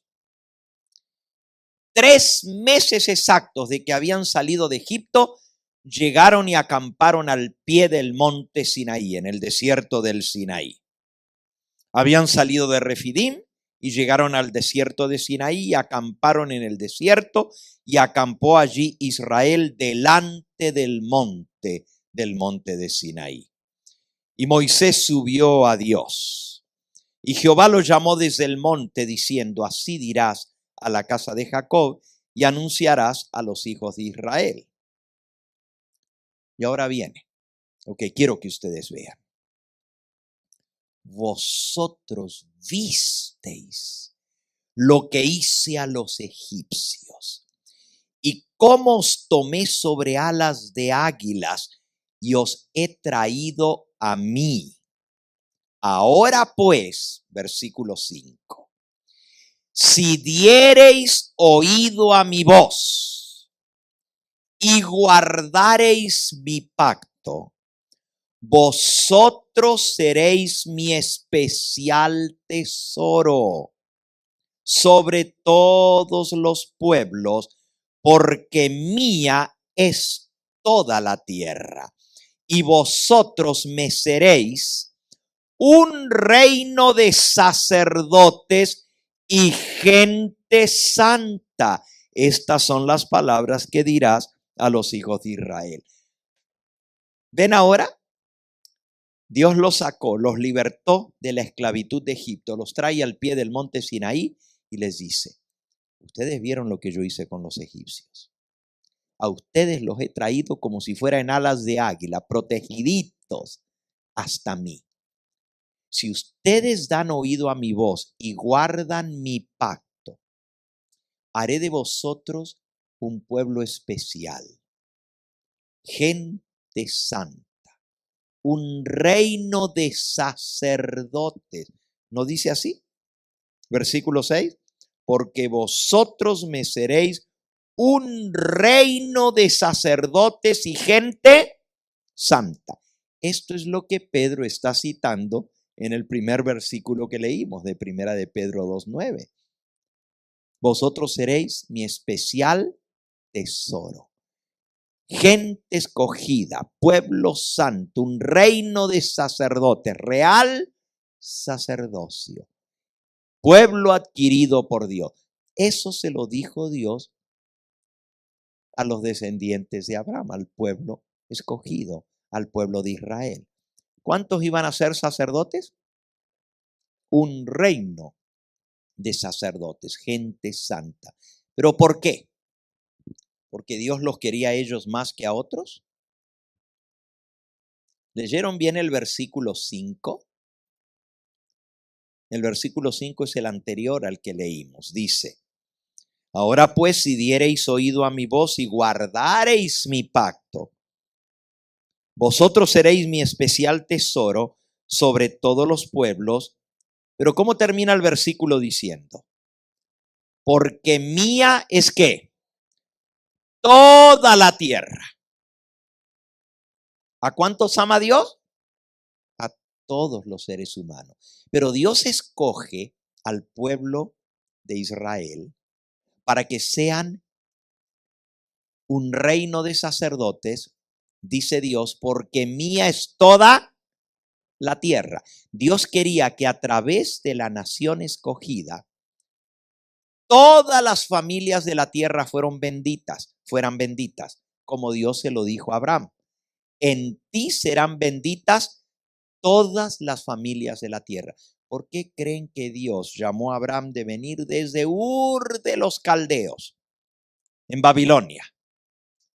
3 meses exactos de que habían salido de Egipto, llegaron y acamparon al pie del monte Sinaí, en el desierto del Sinaí. Habían salido de Refidim y llegaron al desierto de Sinaí y acamparon en el desierto, y acampó allí Israel delante del monte de Sinaí. Y Moisés subió a Dios, y Jehová lo llamó desde el monte, diciendo: así dirás a la casa de Jacob y anunciarás a los hijos de Israel. Y ahora viene lo que quiero que ustedes vean. Vosotros visteis lo que hice a los egipcios y cómo os tomé sobre alas de águilas y os he traído a mí. Ahora pues, versículo 5. Si diereis oído a mi voz y guardareis mi pacto, vosotros seréis mi especial tesoro sobre todos los pueblos, porque mía es toda la tierra, y vosotros me seréis un reino de sacerdotes y gente santa. Estas son las palabras que dirás a los hijos de Israel. ¿Ven ahora? Dios los sacó, los libertó de la esclavitud de Egipto, los trae al pie del monte Sinaí y les dice: ustedes vieron lo que yo hice con los egipcios. A ustedes los he traído como si fueran alas de águila, protegiditos hasta mí. Si ustedes dan oído a mi voz y guardan mi pacto, haré de vosotros un pueblo especial, gente santa, un reino de sacerdotes. ¿No dice así? Versículo 6. Porque vosotros me seréis un reino de sacerdotes y gente santa. Esto es lo que Pedro está citando en el primer versículo que leímos de Primera de Pedro 2:9. Vosotros seréis mi especial tesoro, gente escogida, pueblo santo, un reino de sacerdotes, real sacerdocio, pueblo adquirido por Dios. Eso se lo dijo Dios a los descendientes de Abraham, al pueblo escogido, al pueblo de Israel. ¿Cuántos iban a ser sacerdotes? Un reino de sacerdotes, gente santa. ¿Pero por qué? ¿Porque Dios los quería a ellos más que a otros? ¿Leyeron bien el versículo 5? El versículo 5 es el anterior al que leímos. Dice: ahora pues, si diereis oído a mi voz y guardareis mi pacto, vosotros seréis mi especial tesoro sobre todos los pueblos. Pero ¿cómo termina el versículo diciendo? Porque mía es ¿qué? Toda la tierra. ¿A cuántos ama Dios? A todos los seres humanos. Pero Dios escoge al pueblo de Israel para que sean un reino de sacerdotes, dice Dios, porque mía es toda la tierra. Dios quería que a través de la nación escogida, todas las familias de la tierra fueron benditas. fueran benditas, como Dios se lo dijo a Abraham. En ti serán benditas todas las familias de la tierra. ¿Por qué creen que Dios llamó a Abraham de venir desde Ur de los Caldeos, en Babilonia,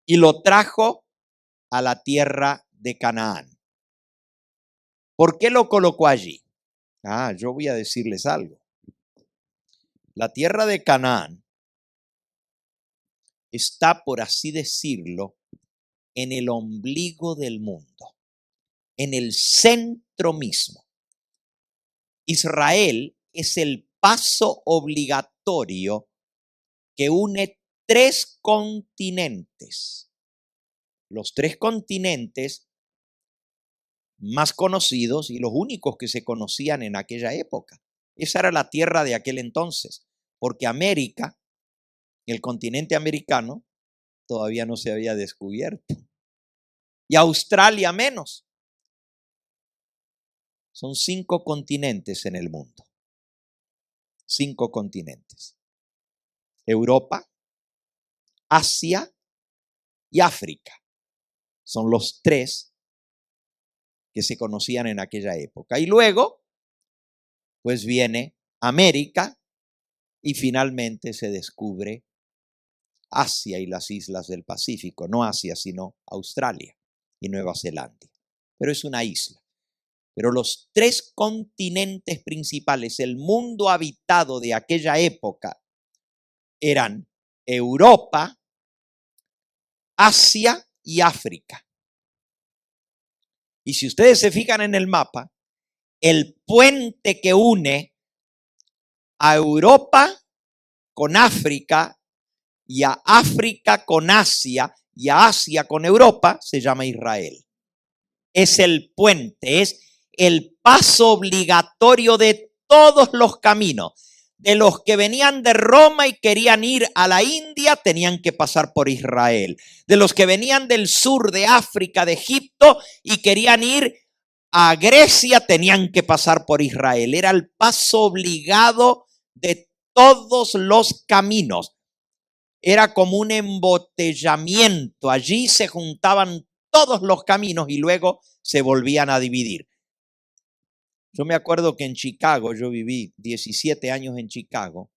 y lo trajo a la tierra de Canaán? ¿Por qué lo colocó allí? Yo voy a decirles algo. La tierra de Canaán está, por así decirlo, en el ombligo del mundo, en el centro mismo. Israel es el paso obligatorio que une 3 continentes. Los 3 continentes más conocidos y los únicos que se conocían en aquella época. Esa era la tierra de aquel entonces, porque América, el continente americano, todavía no se había descubierto. Y Australia menos. Son 5 continentes en el mundo. 5 continentes. Europa, Asia y África. Son los 3 que se conocían en aquella época. Y luego, pues viene América y finalmente se descubre Asia y las islas del Pacífico. No Asia, sino Australia y Nueva Zelanda. Pero es una isla. Pero los 3 continentes principales, el mundo habitado de aquella época, eran Europa, Asia y África. Y si ustedes se fijan en el mapa, el puente que une a Europa con África y a África con Asia y a Asia con Europa se llama Israel. Es el puente, es el paso obligatorio de todos los caminos. De los que venían de Roma y querían ir a la India, tenían que pasar por Israel. De los que venían del sur de África, de Egipto, y querían ir a Grecia, tenían que pasar por Israel. Era el paso obligado de todos los caminos. Era como un embotellamiento. Allí se juntaban todos los caminos y luego se volvían a dividir. Yo me acuerdo que en Chicago, yo viví 17 años en Chicago,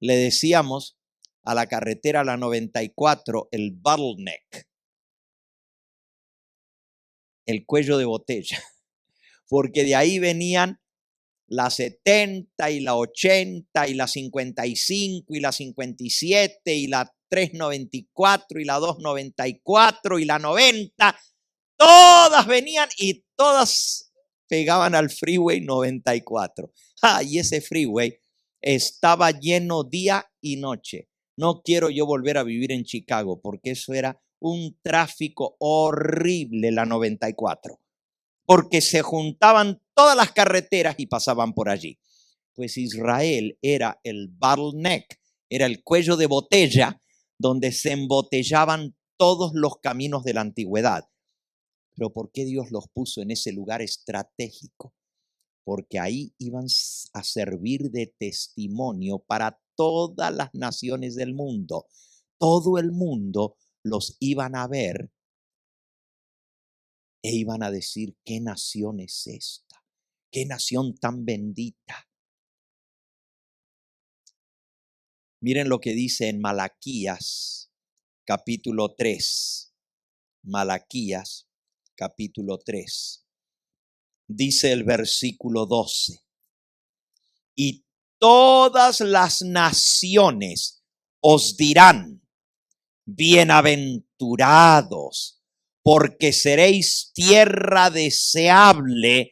le decíamos a la carretera la 94 el bottleneck, el cuello de botella, porque de ahí venían la 70 y la 80 y la 55 y la 57 y la 394 y la 294 y la 90, todas venían y todas pegaban al freeway 94. Y ese freeway estaba lleno día y noche. No quiero yo volver a vivir en Chicago porque eso era un tráfico horrible, la 94. Porque se juntaban todas las carreteras y pasaban por allí. Pues Israel era el bottleneck, era el cuello de botella donde se embotellaban todos los caminos de la antigüedad. Pero ¿por qué Dios los puso en ese lugar estratégico? Porque ahí iban a servir de testimonio para todas las naciones del mundo. Todo el mundo los iban a ver e iban a decir, ¿qué nación es esta? ¿Qué nación tan bendita? Miren lo que dice en Malaquías, capítulo 3. Malaquías, capítulo 3. Dice el versículo 12. Y todas las naciones os dirán, bienaventurados, porque seréis tierra deseable,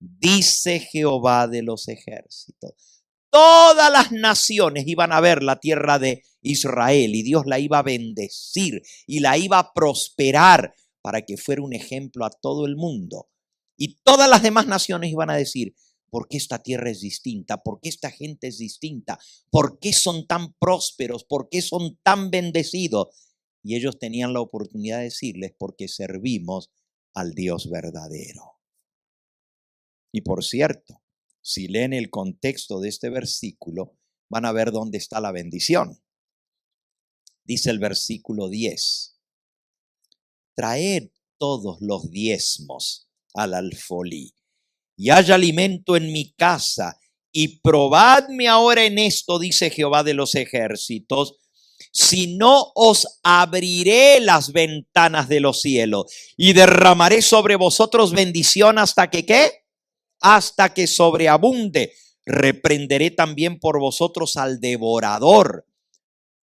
dice Jehová de los ejércitos. Todas las naciones iban a ver la tierra de Israel y Dios la iba a bendecir y la iba a prosperar para que fuera un ejemplo a todo el mundo. Y todas las demás naciones iban a decir, ¿por qué esta tierra es distinta? ¿Por qué esta gente es distinta? ¿Por qué son tan prósperos? ¿Por qué son tan bendecidos? Y ellos tenían la oportunidad de decirles, porque servimos al Dios verdadero. Y por cierto, si leen el contexto de este versículo, van a ver dónde está la bendición. Dice el versículo 10. Traed todos los diezmos al alfolí, y haya alimento en mi casa, y probadme ahora en esto, dice Jehová de los ejércitos, si no os abriré las ventanas de los cielos y derramaré sobre vosotros bendición hasta que ¿qué? Hasta que sobreabunde. Reprenderé también por vosotros al devorador,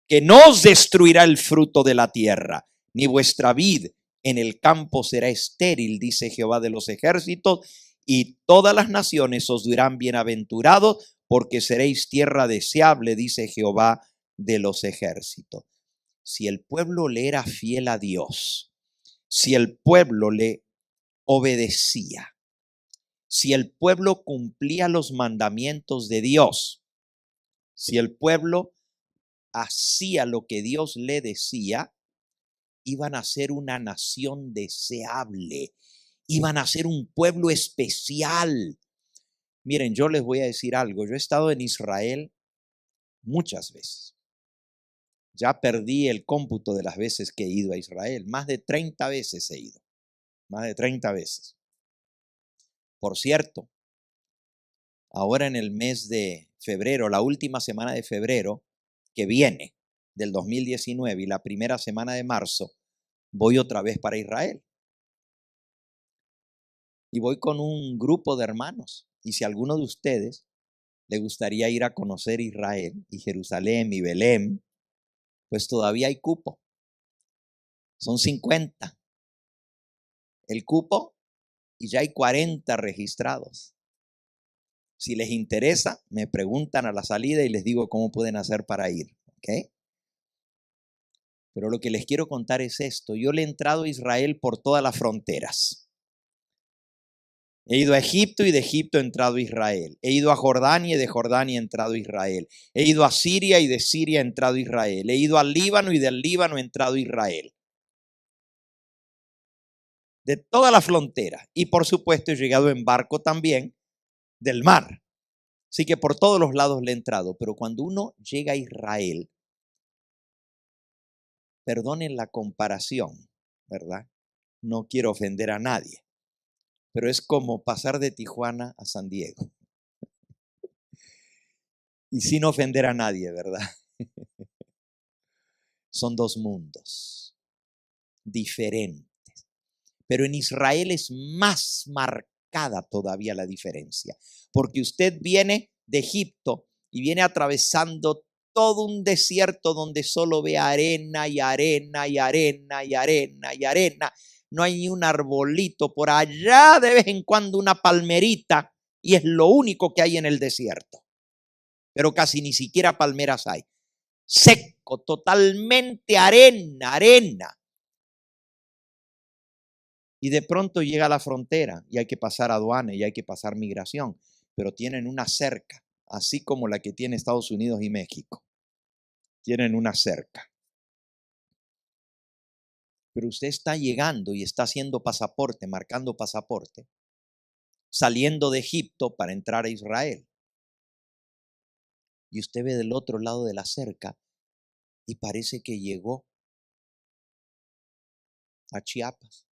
que no os destruirá el fruto de la tierra, ni vuestra vid en el campo será estéril, dice Jehová de los ejércitos, y todas las naciones os dirán bienaventurados, porque seréis tierra deseable, dice Jehová de los ejércitos. Si el pueblo le era fiel a Dios, si el pueblo le obedecía, si el pueblo cumplía los mandamientos de Dios, si el pueblo hacía lo que Dios le decía, iban a ser una nación deseable, iban a ser un pueblo especial. Miren, yo les voy a decir algo, yo he estado en Israel muchas veces. Ya perdí el cómputo de las veces que he ido a Israel. Más de 30 veces he ido. Más de 30 veces. Por cierto, ahora en el mes de febrero, la última semana de febrero que viene del 2019 y la primera semana de marzo, voy otra vez para Israel. Y voy con un grupo de hermanos. Y si a alguno de ustedes le gustaría ir a conocer Israel y Jerusalén y Belén, pues todavía hay cupo. Son 50 el cupo y ya hay 40 registrados. Si les interesa, me preguntan a la salida y les digo cómo pueden hacer para ir. ¿Ok? Pero lo que les quiero contar es esto. Yo le he entrado a Israel por todas las fronteras. He ido a Egipto y de Egipto he entrado a Israel. He ido a Jordania y de Jordania he entrado a Israel. He ido a Siria y de Siria he entrado a Israel. He ido al Líbano y del Líbano he entrado a Israel. De toda la frontera. Y por supuesto he llegado en barco también del mar. Así que por todos los lados le he entrado. Pero cuando uno llega a Israel, perdonen la comparación, ¿verdad? No quiero ofender a nadie. Pero es como pasar de Tijuana a San Diego. Y sin ofender a nadie, ¿verdad? Son dos mundos diferentes. Pero en Israel es más marcada todavía la diferencia. Porque usted viene de Egipto y viene atravesando todo un desierto donde solo ve arena y arena y arena y arena y arena. No hay ni un arbolito, por allá de vez en cuando una palmerita, y es lo único que hay en el desierto. Pero casi ni siquiera palmeras hay. Seco, totalmente arena, arena. Y de pronto llega a la frontera y hay que pasar aduana y hay que pasar migración, pero tienen una cerca, así como la que tiene Estados Unidos y México. Tienen una cerca. Pero usted está llegando y está haciendo pasaporte, marcando pasaporte, saliendo de Egipto para entrar a Israel. Y usted ve del otro lado de la cerca y parece que llegó a Chiapas.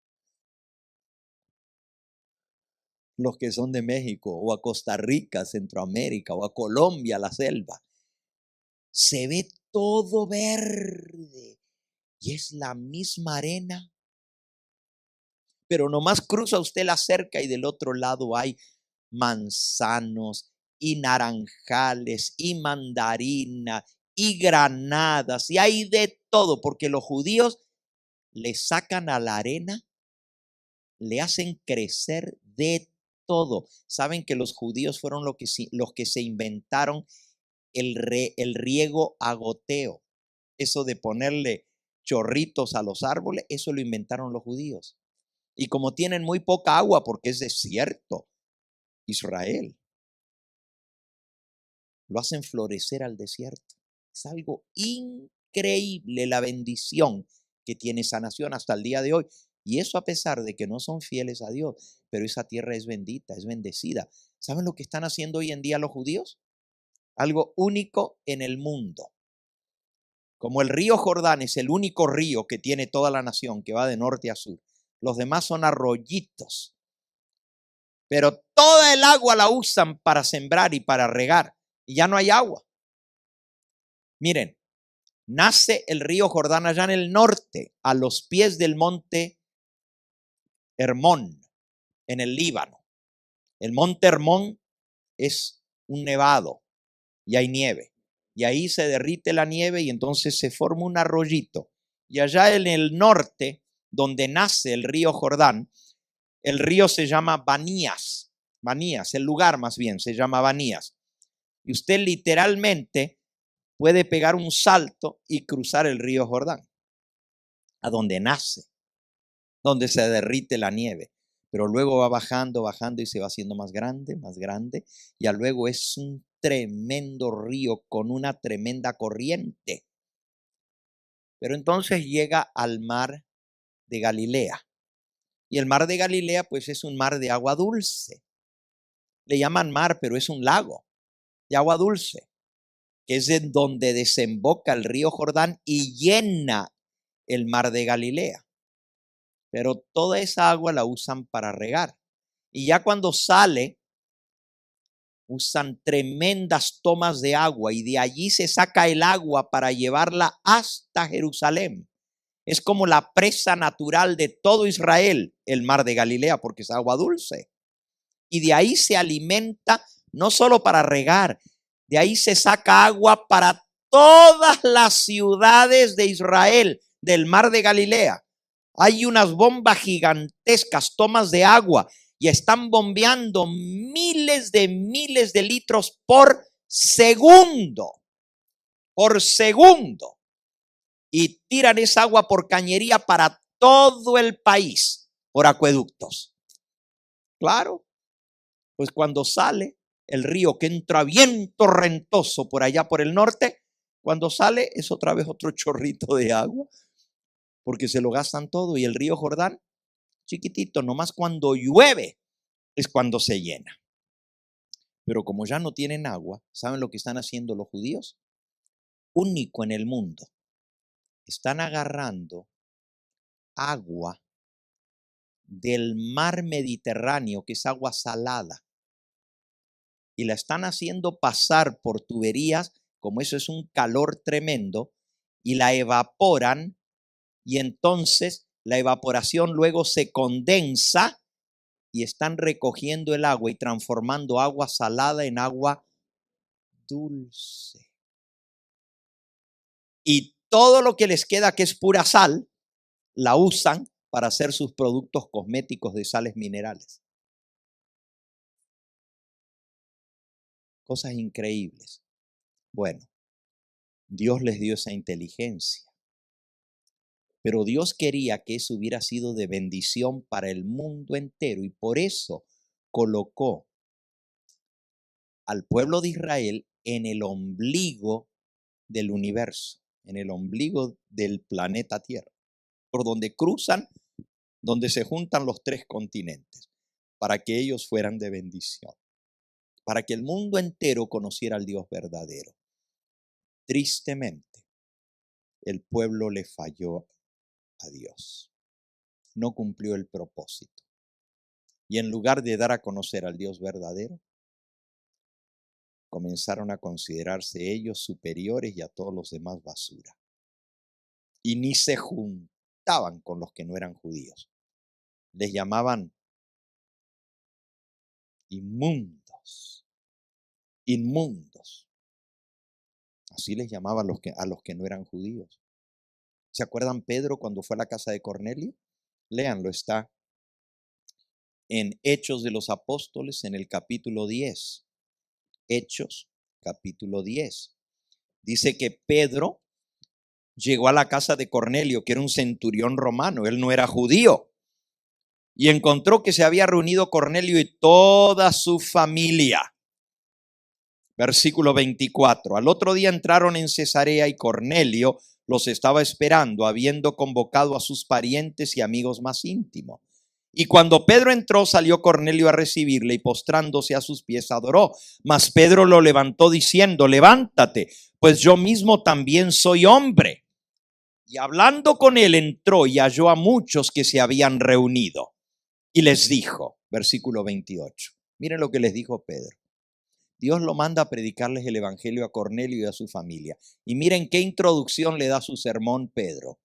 Los que son de México, o a Costa Rica, Centroamérica, o a Colombia, la selva. Se ve todo verde y es la misma arena. Pero nomás cruza usted la cerca y del otro lado hay manzanos y naranjales y mandarina y granadas y hay de todo, porque los judíos le sacan a la arena, le hacen crecer de todo. Saben que los judíos fueron los que se inventaron el riego a goteo. Eso de ponerle chorritos a los árboles, eso lo inventaron los judíos. Y como tienen muy poca agua porque es desierto, Israel, lo hacen florecer al desierto. Es algo increíble la bendición que tiene esa nación hasta el día de hoy. Y eso a pesar de que no son fieles a Dios, pero esa tierra es bendita, es bendecida. ¿Saben lo que están haciendo hoy en día los judíos? Algo único en el mundo. Como el río Jordán es el único río que tiene toda la nación, que va de norte a sur, los demás son arroyitos. Pero toda el agua la usan para sembrar y para regar. Y ya no hay agua. Miren, nace el río Jordán allá en el norte, a los pies del monte Hermón, en el Líbano. El monte Hermón es un nevado y hay nieve. Y ahí se derrite la nieve y entonces se forma un arroyito. Y allá en el norte, donde nace el río Jordán, el río se llama Banías. Banías, el lugar más bien se llama Banías. Y usted literalmente puede pegar un salto y cruzar el río Jordán, a donde nace, donde se derrite la nieve. Pero luego va bajando, bajando y se va haciendo más grande, y luego es un tremendo río con una tremenda corriente. Pero entonces llega al mar de Galilea. Y el mar de Galilea pues es un mar de agua dulce. Le llaman mar, pero es un lago de agua dulce, que es en donde desemboca el río Jordán y llena el mar de Galilea. Pero toda esa agua la usan para regar. Y ya cuando sale, usan tremendas tomas de agua y de allí se saca el agua para llevarla hasta Jerusalén. Es como la presa natural de todo Israel, el mar de Galilea, porque es agua dulce. Y de ahí se alimenta no solo para regar, de ahí se saca agua para todas las ciudades de Israel, del mar de Galilea. Hay unas bombas gigantescas, tomas de agua, y están bombeando miles de litros por segundo. Por segundo. Y tiran esa agua por cañería para todo el país, por acueductos. Claro, pues cuando sale el río que entra bien torrentoso por allá por el norte, cuando sale es otra vez otro chorrito de agua, porque se lo gastan todo. Y el río Jordán, chiquitito, nomás cuando llueve es cuando se llena. Pero como ya no tienen agua, ¿saben lo que están haciendo los judíos? Único en el mundo. Están agarrando agua del mar Mediterráneo, que es agua salada, y la están haciendo pasar por tuberías, como eso es un calor tremendo, y la evaporan, y entonces la evaporación luego se condensa y están recogiendo el agua y transformando agua salada en agua dulce. Y todo lo que les queda, que es pura sal, la usan para hacer sus productos cosméticos de sales minerales. Cosas increíbles. Bueno, Dios les dio esa inteligencia. Pero Dios quería que eso hubiera sido de bendición para el mundo entero y por eso colocó al pueblo de Israel en el ombligo del universo, en el ombligo del planeta Tierra, por donde cruzan, donde se juntan los tres continentes, para que ellos fueran de bendición, para que el mundo entero conociera al Dios verdadero. Tristemente, el pueblo le falló a Dios. No cumplió el propósito. Y en lugar de dar a conocer al Dios verdadero, comenzaron a considerarse ellos superiores y a todos los demás basura. Y ni se juntaban con los que no eran judíos. Les llamaban inmundos. Inmundos. Así les llamaban a los que no eran judíos. ¿Se acuerdan Pedro cuando fue a la casa de Cornelio? Léanlo, está en Hechos de los Apóstoles en el capítulo 10. Hechos, capítulo 10. Dice que Pedro llegó a la casa de Cornelio, que era un centurión romano, él no era judío, y encontró que se había reunido Cornelio y toda su familia. Versículo 24. Al otro día entraron en Cesarea y Cornelio los estaba esperando, habiendo convocado a sus parientes y amigos más íntimos. Y cuando Pedro entró, salió Cornelio a recibirle y postrándose a sus pies adoró. Mas Pedro lo levantó diciendo, levántate, pues yo mismo también soy hombre. Y hablando con él entró y halló a muchos que se habían reunido. Y les dijo, versículo 28, miren lo que les dijo Pedro. Dios lo manda a predicarles el evangelio a Cornelio y a su familia. Y miren qué introducción le da su sermón Pedro.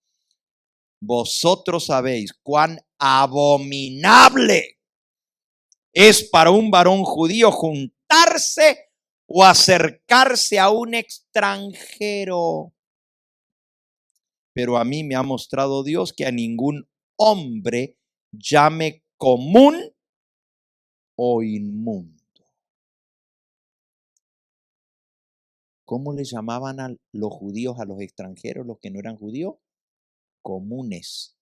Vosotros sabéis cuán abominable es para un varón judío juntarse o acercarse a un extranjero. Pero a mí me ha mostrado Dios que a ningún hombre llame común o inmundo. ¿Cómo le llamaban a los judíos a los extranjeros, los que no eran judíos? Comunes,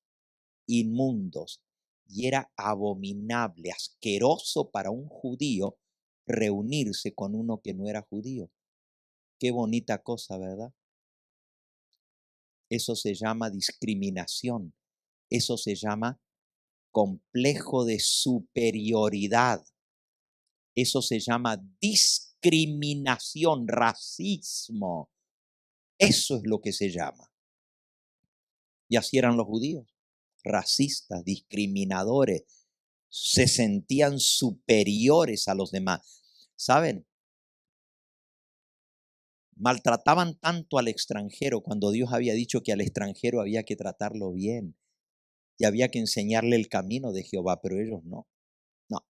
inmundos. Y era abominable, asqueroso para un judío reunirse con uno que no era judío. Qué bonita cosa, ¿verdad? Eso se llama discriminación. Eso se llama complejo de superioridad. Eso se llama discriminación, racismo. Eso es lo que se llama. Y así eran los judíos, racistas, discriminadores, se sentían superiores a los demás. ¿Saben? Maltrataban tanto al extranjero cuando Dios había dicho que al extranjero había que tratarlo bien y había que enseñarle el camino de Jehová, pero ellos no. No,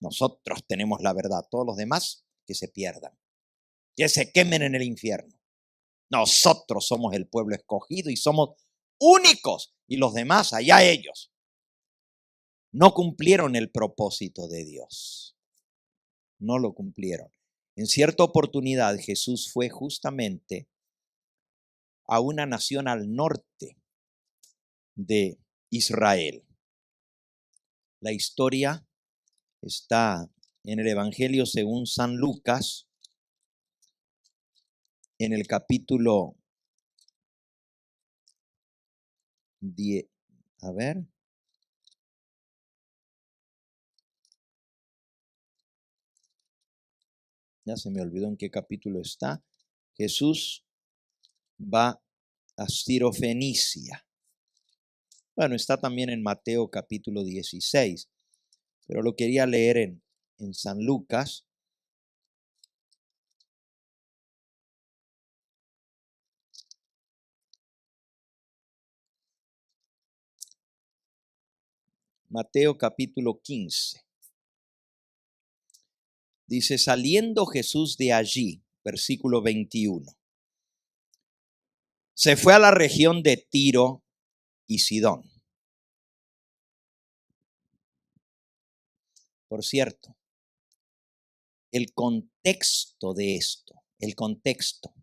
nosotros tenemos la verdad, todos los demás que se pierdan, que se quemen en el infierno. Nosotros somos el pueblo escogido y somos únicos y los demás allá ellos. No cumplieron el propósito de Dios. No lo cumplieron. En cierta oportunidad Jesús fue justamente a una nación al norte de Israel. La historia está en el Evangelio según San Lucas, en el capítulo 10. A ver. Ya se me olvidó en qué capítulo está. Jesús va a Sirofenicia. Bueno, está también en Mateo capítulo 16, pero lo quería leer en San Lucas. Mateo capítulo 15. Dice, saliendo Jesús de allí, versículo 21, se fue a la región de Tiro y Sidón. Por cierto, el contexto de esto, el contexto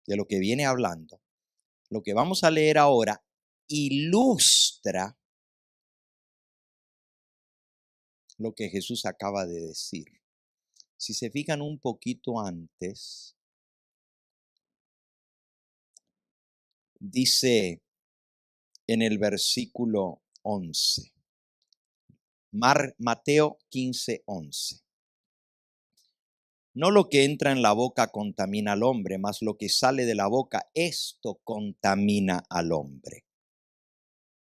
de lo que viene hablando, lo que vamos a leer ahora, ilustra lo que Jesús acaba de decir. Si se fijan un poquito antes, dice en el versículo 11, Mateo 15, 11. No lo que entra en la boca contamina al hombre, mas lo que sale de la boca, esto contamina al hombre.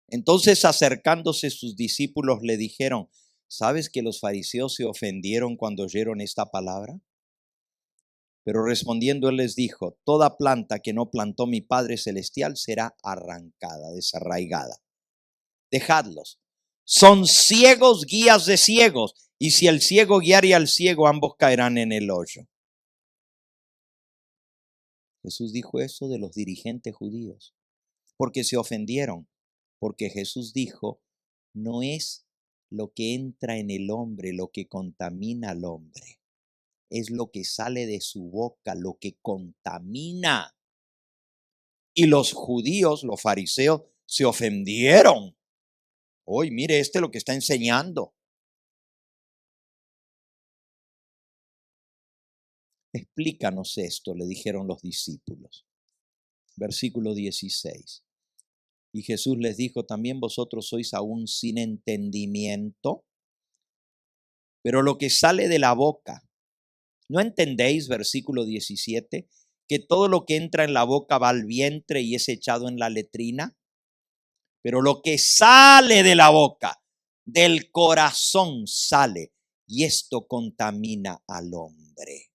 Entonces, acercándose sus discípulos, le dijeron, ¿sabes que los fariseos se ofendieron cuando oyeron esta palabra? Pero respondiendo él les dijo, toda planta que no plantó mi Padre Celestial será arrancada, desarraigada. Dejadlos. Son ciegos guías de ciegos, y si el ciego guiare al ciego, ambos caerán en el hoyo. Jesús dijo eso de los dirigentes judíos, porque se ofendieron, porque Jesús dijo, no es lo que entra en el hombre lo que contamina al hombre, es lo que sale de su boca lo que contamina. Y los judíos, los fariseos, se ofendieron. Hoy mire lo que está enseñando. Explícanos esto, le dijeron los discípulos. Versículo 16. Y Jesús les dijo, también vosotros sois aún sin entendimiento, pero lo que sale de la boca, ¿no entendéis, versículo 17, que todo lo que entra en la boca va al vientre y es echado en la letrina? Pero lo que sale de la boca, del corazón sale, y esto contamina al hombre.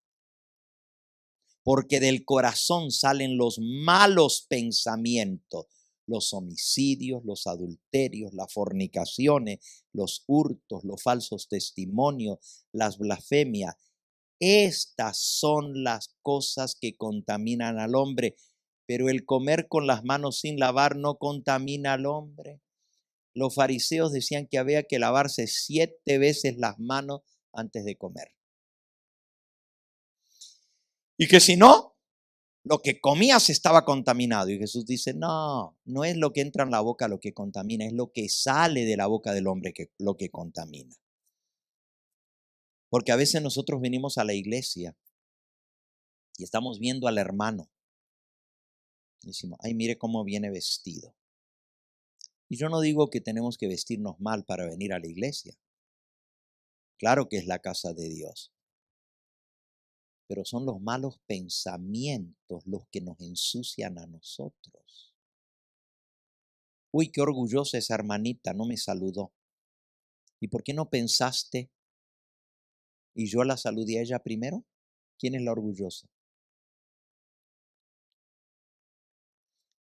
Porque del corazón salen los malos pensamientos, los homicidios, los adulterios, las fornicaciones, los hurtos, los falsos testimonios, las blasfemias. Estas son las cosas que contaminan al hombre, pero el comer con las manos sin lavar no contamina al hombre. Los fariseos decían que había que lavarse 7 veces las manos antes de comer. Y que si no, lo que comías estaba contaminado. Y Jesús dice, no, no es lo que entra en la boca lo que contamina, es lo que sale de la boca del hombre lo que contamina. Porque a veces nosotros venimos a la iglesia y estamos viendo al hermano. Y decimos, ay, mire cómo viene vestido. Y yo no digo que tenemos que vestirnos mal para venir a la iglesia. Claro que es la casa de Dios. Pero son los malos pensamientos los que nos ensucian a nosotros. Uy, qué orgullosa esa hermanita, no me saludó. ¿Y por qué no pensaste y yo la saludé a ella primero? ¿Quién es la orgullosa?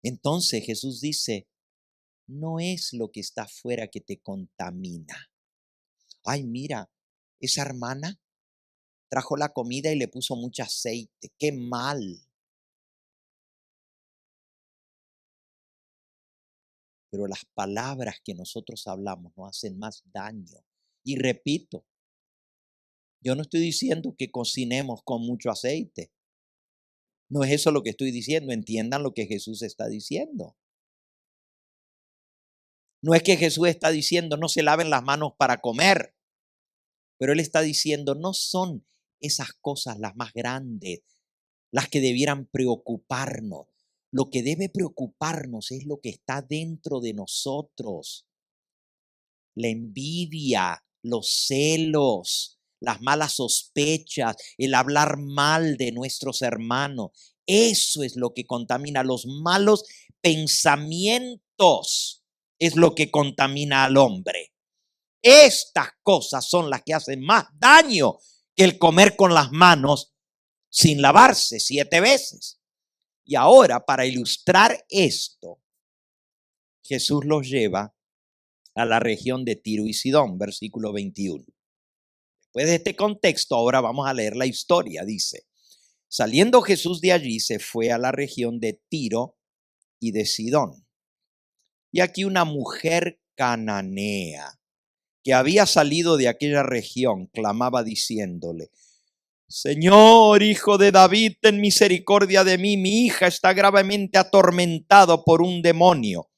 Entonces Jesús dice, no es lo que está afuera que te contamina. Ay, mira, esa hermana trajo la comida y le puso mucho aceite. ¡Qué mal! Pero las palabras que nosotros hablamos nos hacen más daño. Y repito, yo no estoy diciendo que cocinemos con mucho aceite. No es eso lo que estoy diciendo. Entiendan lo que Jesús está diciendo. No es que Jesús está diciendo no se laven las manos para comer. Pero Él está diciendo no son esas cosas las más grandes, las que debieran preocuparnos. Lo que debe preocuparnos es lo que está dentro de nosotros. La envidia, los celos, las malas sospechas, el hablar mal de nuestros hermanos. Eso es lo que contamina. Los malos pensamientos es lo que contamina al hombre. Estas cosas son las que hacen más daño que el comer con las manos sin lavarse 7 veces. Y ahora, para ilustrar esto, Jesús los lleva a la región de Tiro y Sidón, versículo 21. Después de este contexto, ahora vamos a leer la historia. Dice, saliendo Jesús de allí, se fue a la región de Tiro y de Sidón. Y aquí una mujer cananea que había salido de aquella región clamaba diciéndole, Señor, hijo de David, ten misericordia de mí, mi hija está gravemente atormentada por un demonio.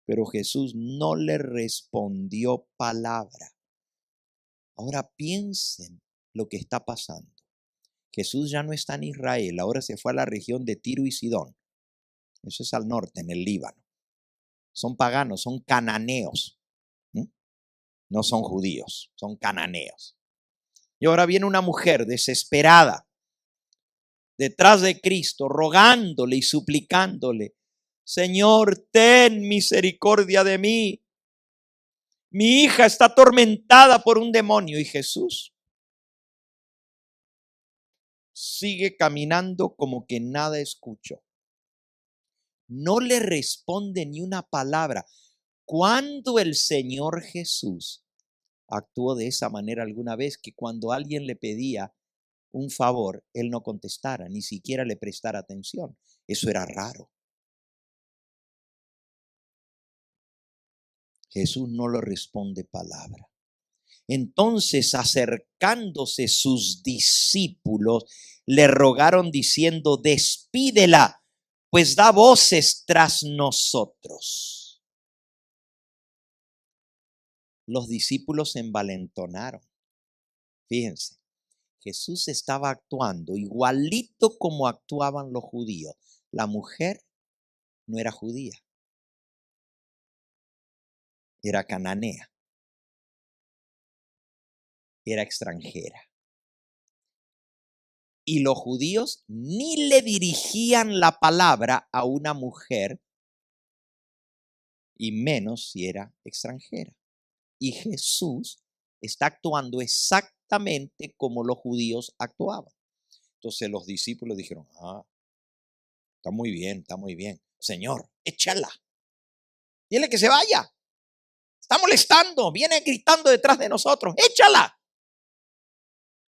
Pero Jesús no le respondió palabra. Ahora piensen lo que está pasando. Jesús ya no está en Israel, ahora se fue a la región de Tiro y Sidón. Eso es al norte, en el Líbano. Son paganos, son cananeos. No son judíos, son cananeos. Y ahora viene una mujer desesperada detrás de Cristo, rogándole y suplicándole, Señor, ten misericordia de mí. Mi hija está atormentada por un demonio. Y Jesús sigue caminando como que nada escuchó. No le responde ni una palabra. Cuando el Señor Jesús actuó de esa manera alguna vez, que cuando alguien le pedía un favor, Él no contestara, ni siquiera le prestara atención. Eso era raro. Jesús no le responde palabra. Entonces, acercándose sus discípulos, le rogaron diciendo, despídela, pues da voces tras nosotros. Los discípulos se envalentonaron. Fíjense, Jesús estaba actuando igualito como actuaban los judíos. La mujer no era judía. era cananea, era extranjera. Y los judíos ni le dirigían la palabra a una mujer, y menos si era extranjera. Y Jesús está actuando exactamente como los judíos actuaban. Entonces los discípulos dijeron, está muy bien, está muy bien. Señor, échala. Dile que se vaya. Está molestando, viene gritando detrás de nosotros. Échala.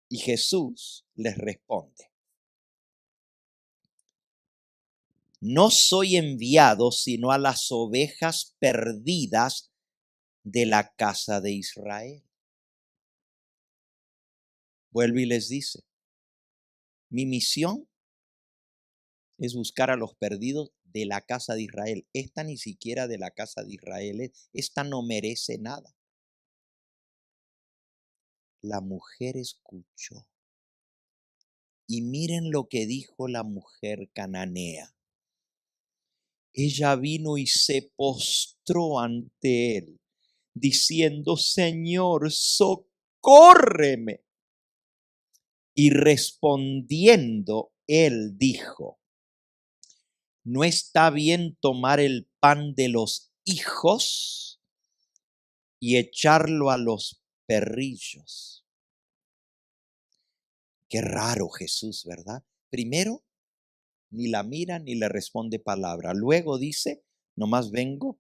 Y Jesús les responde, no soy enviado sino a las ovejas perdidas de la casa de Israel. Vuelve y les dice, mi misión es buscar a los perdidos de la casa de Israel. Esta ni siquiera de la casa de Israel es. Esta no merece nada. La mujer escuchó. Y miren lo que dijo la mujer cananea. Ella vino y se postró ante él, diciendo, Señor, socórreme. Y respondiendo, él dijo, no está bien tomar el pan de los hijos y echarlo a los perrillos. Qué raro Jesús, ¿verdad? Primero, ni la mira ni le responde palabra. Luego dice, nomás vengo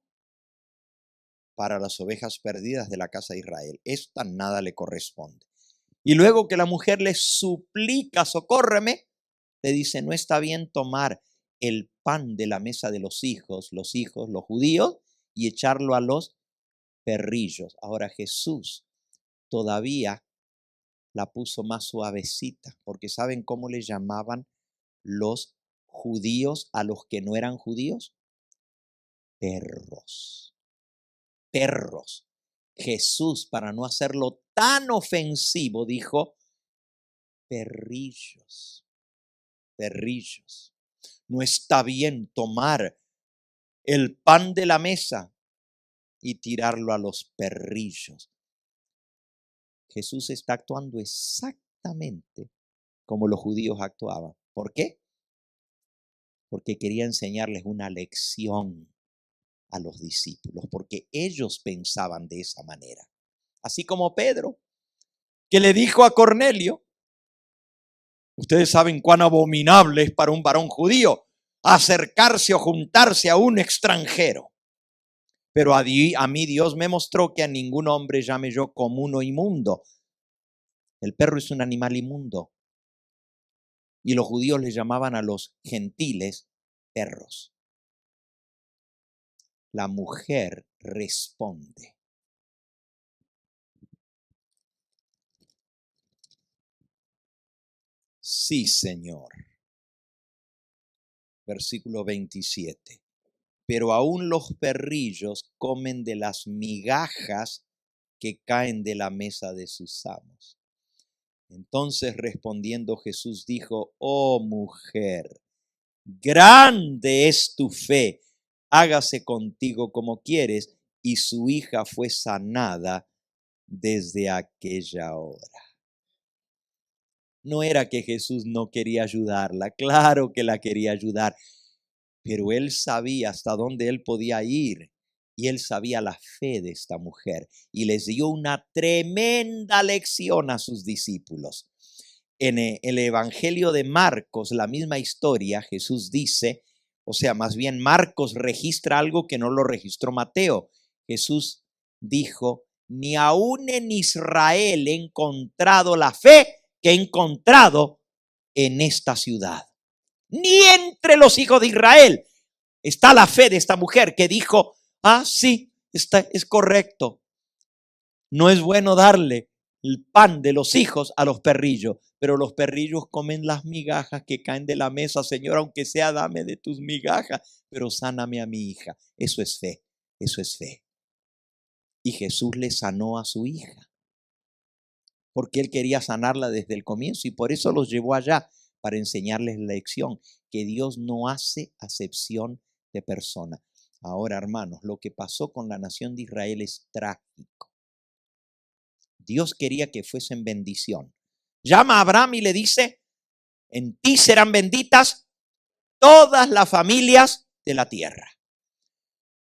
para las ovejas perdidas de la casa de Israel. Esta nada le corresponde. Y luego que la mujer le suplica, socórreme, le dice, no está bien tomar el pan de la mesa de los hijos, los judíos, y echarlo a los perrillos. Ahora Jesús todavía la puso más suavecita, porque ¿saben cómo le llamaban los judíos a los que no eran judíos? Perros. Perros. Jesús, para no hacerlo tan ofensivo, dijo, perrillos. Perrillos. No está bien tomar el pan de la mesa y tirarlo a los perrillos. Jesús está actuando exactamente como los judíos actuaban. ¿Por qué? Porque quería enseñarles una lección a los discípulos, porque ellos pensaban de esa manera. Así como Pedro, que le dijo a Cornelio, ustedes saben cuán abominable es para un varón judío acercarse o juntarse a un extranjero. Pero a mí Dios me mostró que a ningún hombre llame yo común o inmundo. El perro es un animal inmundo. Y los judíos le llamaban a los gentiles perros. La mujer responde. Sí, Señor. Versículo 27. Pero aún los perrillos comen de las migajas que caen de la mesa de sus amos. Entonces respondiendo Jesús dijo, oh mujer, grande es tu fe, hágase contigo como quieres. Y su hija fue sanada desde aquella hora. No era que Jesús no quería ayudarla, claro que la quería ayudar, pero él sabía hasta dónde él podía ir y él sabía la fe de esta mujer y les dio una tremenda lección a sus discípulos. En el Evangelio de Marcos, la misma historia, Jesús dice, o sea, más bien Marcos registra algo que no lo registró Mateo. Jesús dijo, ni aún en Israel he encontrado la fe que he encontrado en esta ciudad. Ni entre los hijos de Israel está la fe de esta mujer que dijo, sí, es correcto. No es bueno darle el pan de los hijos a los perrillos, pero los perrillos comen las migajas que caen de la mesa. Señor, aunque sea, dame de tus migajas, pero sáname a mi hija. Eso es fe, eso es fe. Y Jesús le sanó a su hija, porque él quería sanarla desde el comienzo y por eso los llevó allá, para enseñarles la lección, que Dios no hace acepción de persona. Ahora, hermanos, lo que pasó con la nación de Israel es trágico. Dios quería que fuesen bendición. Llama a Abraham y le dice, en ti serán benditas todas las familias de la tierra.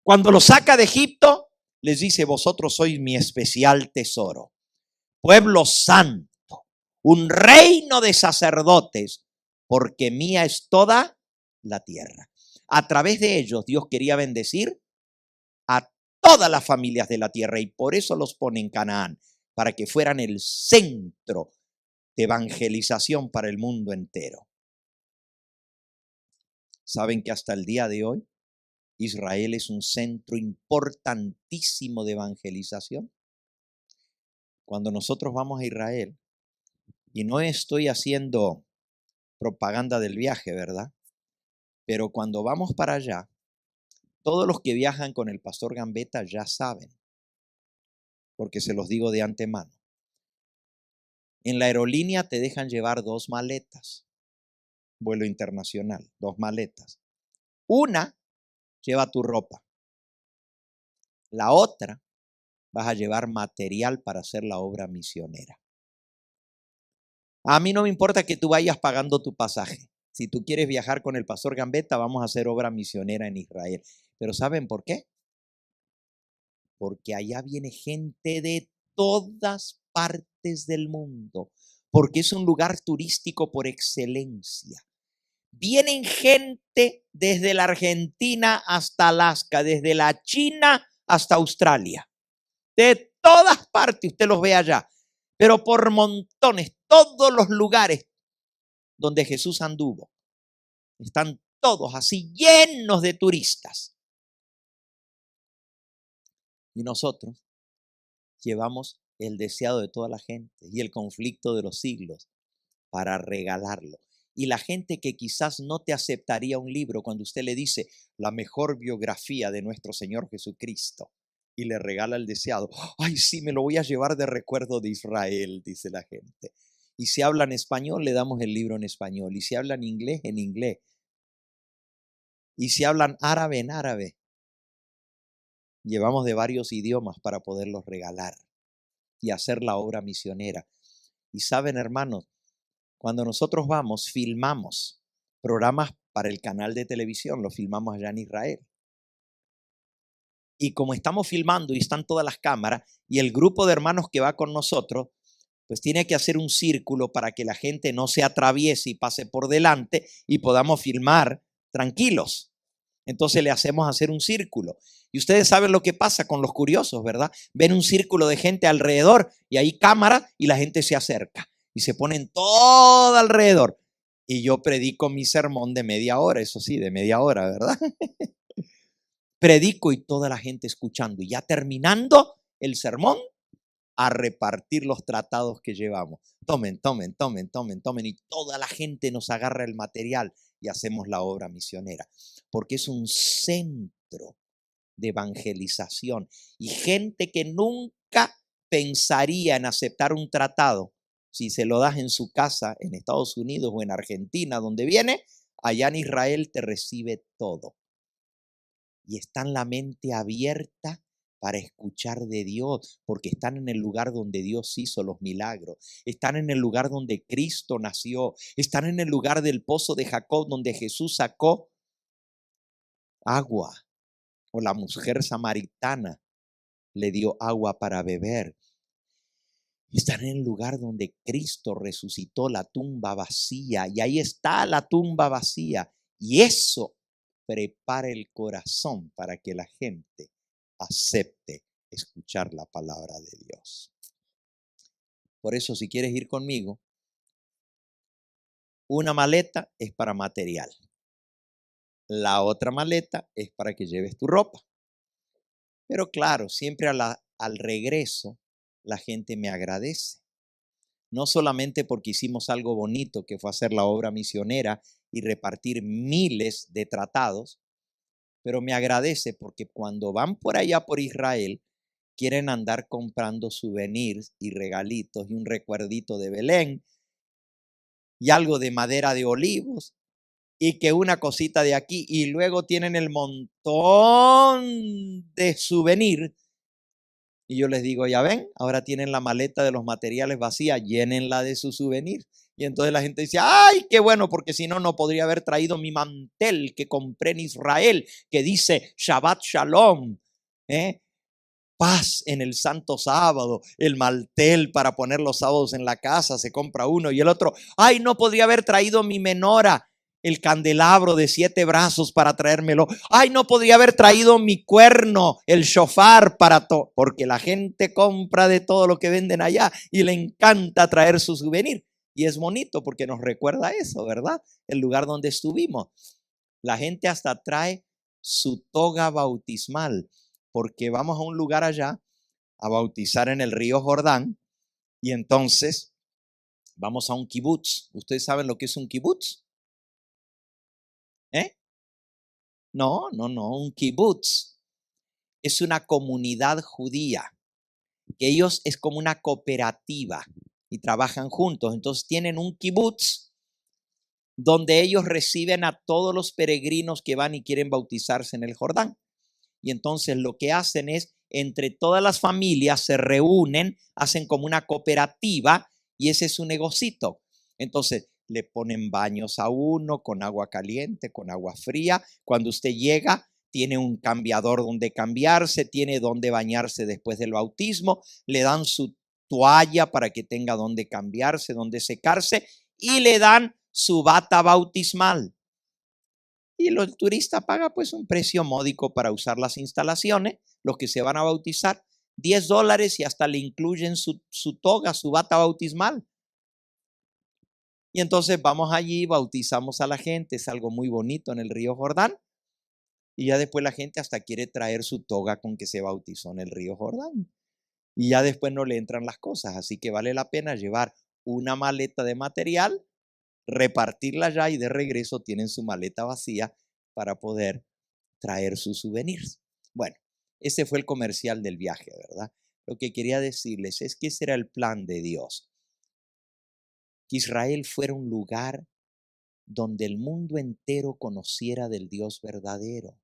Cuando los saca de Egipto, les dice, vosotros sois mi especial tesoro, pueblo santo, un reino de sacerdotes, porque mía es toda la tierra. A través de ellos Dios quería bendecir a todas las familias de la tierra y por eso los pone en Canaán, para que fueran el centro de evangelización para el mundo entero. ¿Saben que hasta el día de hoy Israel es un centro importantísimo de evangelización? Cuando nosotros vamos a Israel, y no estoy haciendo propaganda del viaje, ¿verdad? Pero cuando vamos para allá, todos los que viajan con el pastor Gambetta ya saben, porque se los digo de antemano. En la aerolínea te dejan llevar 2 maletas, vuelo internacional, 2 maletas. Una lleva tu ropa, la otra vas a llevar material para hacer la obra misionera. A mí no me importa que tú vayas pagando tu pasaje. Si tú quieres viajar con el pastor Gambetta, vamos a hacer obra misionera en Israel. Pero ¿saben por qué? Porque allá viene gente de todas partes del mundo, porque es un lugar turístico por excelencia. Vienen gente desde la Argentina hasta Alaska, desde la China hasta Australia. De todas partes usted los ve allá, pero por montones, todos los lugares donde Jesús anduvo, están todos así llenos de turistas. Y nosotros llevamos el deseado de toda la gente y el conflicto de los siglos para regalarlo. Y la gente que quizás no te aceptaría un libro cuando usted le dice la mejor biografía de nuestro Señor Jesucristo y le regala el deseado. Ay, sí, me lo voy a llevar de recuerdo de Israel, dice la gente. Y si hablan español, le damos el libro en español. Y si hablan inglés, en inglés. Y si hablan árabe, en árabe. Llevamos de varios idiomas para poderlos regalar y hacer la obra misionera. Y saben, hermanos, cuando nosotros vamos, filmamos programas para el canal de televisión, los filmamos allá en Israel. Y como estamos filmando y están todas las cámaras, y el grupo de hermanos que va con nosotros, pues tiene que hacer un círculo para que la gente no se atraviese y pase por delante y podamos filmar tranquilos. Entonces le hacemos hacer un círculo. Y ustedes saben lo que pasa con los curiosos, ¿verdad? Ven un círculo de gente alrededor y hay cámara y la gente se acerca y se ponen todo alrededor. Y yo predico mi sermón de media hora, eso sí, de media hora, ¿verdad? Predico y toda la gente escuchando. Y ya terminando el sermón, a repartir los tratados que llevamos. Tomen. Y toda la gente nos agarra el material y hacemos la obra misionera. Porque es un centro de evangelización. Y gente que nunca pensaría en aceptar un tratado, si se lo das en su casa, en Estados Unidos o en Argentina, donde viene, allá en Israel te recibe todo. Y están la mente abierta para escuchar de Dios, porque están en el lugar donde Dios hizo los milagros, están en el lugar donde Cristo nació, están en el lugar del pozo de Jacob, donde Jesús sacó agua, o la mujer samaritana le dio agua para beber. Están en el lugar donde Cristo resucitó, la tumba vacía, y ahí está la tumba vacía, y eso prepara el corazón para que la gente acepte escuchar la palabra de Dios. Por eso, si quieres ir conmigo, una maleta es para material. La otra maleta es para que lleves tu ropa. Pero claro, siempre al regreso, la gente me agradece. No solamente porque hicimos algo bonito, que fue hacer la obra misionera y repartir miles de tratados, pero me agradece porque cuando van por allá por Israel, quieren andar comprando souvenirs y regalitos y un recuerdito de Belén y algo de madera de olivos y que una cosita de aquí, y luego tienen el montón de souvenir. Y yo les digo, ya ven, ahora tienen la maleta de los materiales vacía, llénenla de su souvenir. Y entonces la gente dice, ay, qué bueno, porque si no, no podría haber traído mi mantel que compré en Israel, que dice Shabbat Shalom, paz en el santo sábado, el mantel para poner los sábados en la casa, se compra uno, y el otro, ay, no podría haber traído mi menora, el candelabro de 7 brazos para traérmelo. Ay, no podría haber traído mi cuerno, el shofar para todo, porque la gente compra de todo lo que venden allá y le encanta traer su souvenir. Y es bonito porque nos recuerda eso, ¿verdad? El lugar donde estuvimos. La gente hasta trae su toga bautismal, porque vamos a un lugar allá a bautizar en el río Jordán, y entonces vamos a un kibutz. ¿Ustedes saben lo que es un kibutz? No, un kibutz es una comunidad judía, que ellos es como una cooperativa y trabajan juntos. Entonces tienen un kibutz donde ellos reciben a todos los peregrinos que van y quieren bautizarse en el Jordán. Y entonces lo que hacen es, entre todas las familias se reúnen, hacen como una cooperativa, y ese es su negocito. Entonces le ponen baños a uno con agua caliente, con agua fría. Cuando usted llega, tiene un cambiador donde cambiarse, tiene donde bañarse después del bautismo, le dan su toalla para que tenga donde cambiarse, donde secarse, y le dan su bata bautismal. Y el turista paga pues un precio módico para usar las instalaciones, los que se van a bautizar, $10, y hasta le incluyen su toga, su bata bautismal. Y entonces vamos allí, bautizamos a la gente, es algo muy bonito en el río Jordán, y ya después la gente hasta quiere traer su toga con que se bautizó en el río Jordán. Y ya después no le entran las cosas, así que vale la pena llevar una maleta de material, repartirla ya, y de regreso tienen su maleta vacía para poder traer sus souvenirs. Bueno, ese fue el comercial del viaje, ¿verdad? Lo que quería decirles es que ese era el plan de Dios, que Israel fuera un lugar donde el mundo entero conociera del Dios verdadero.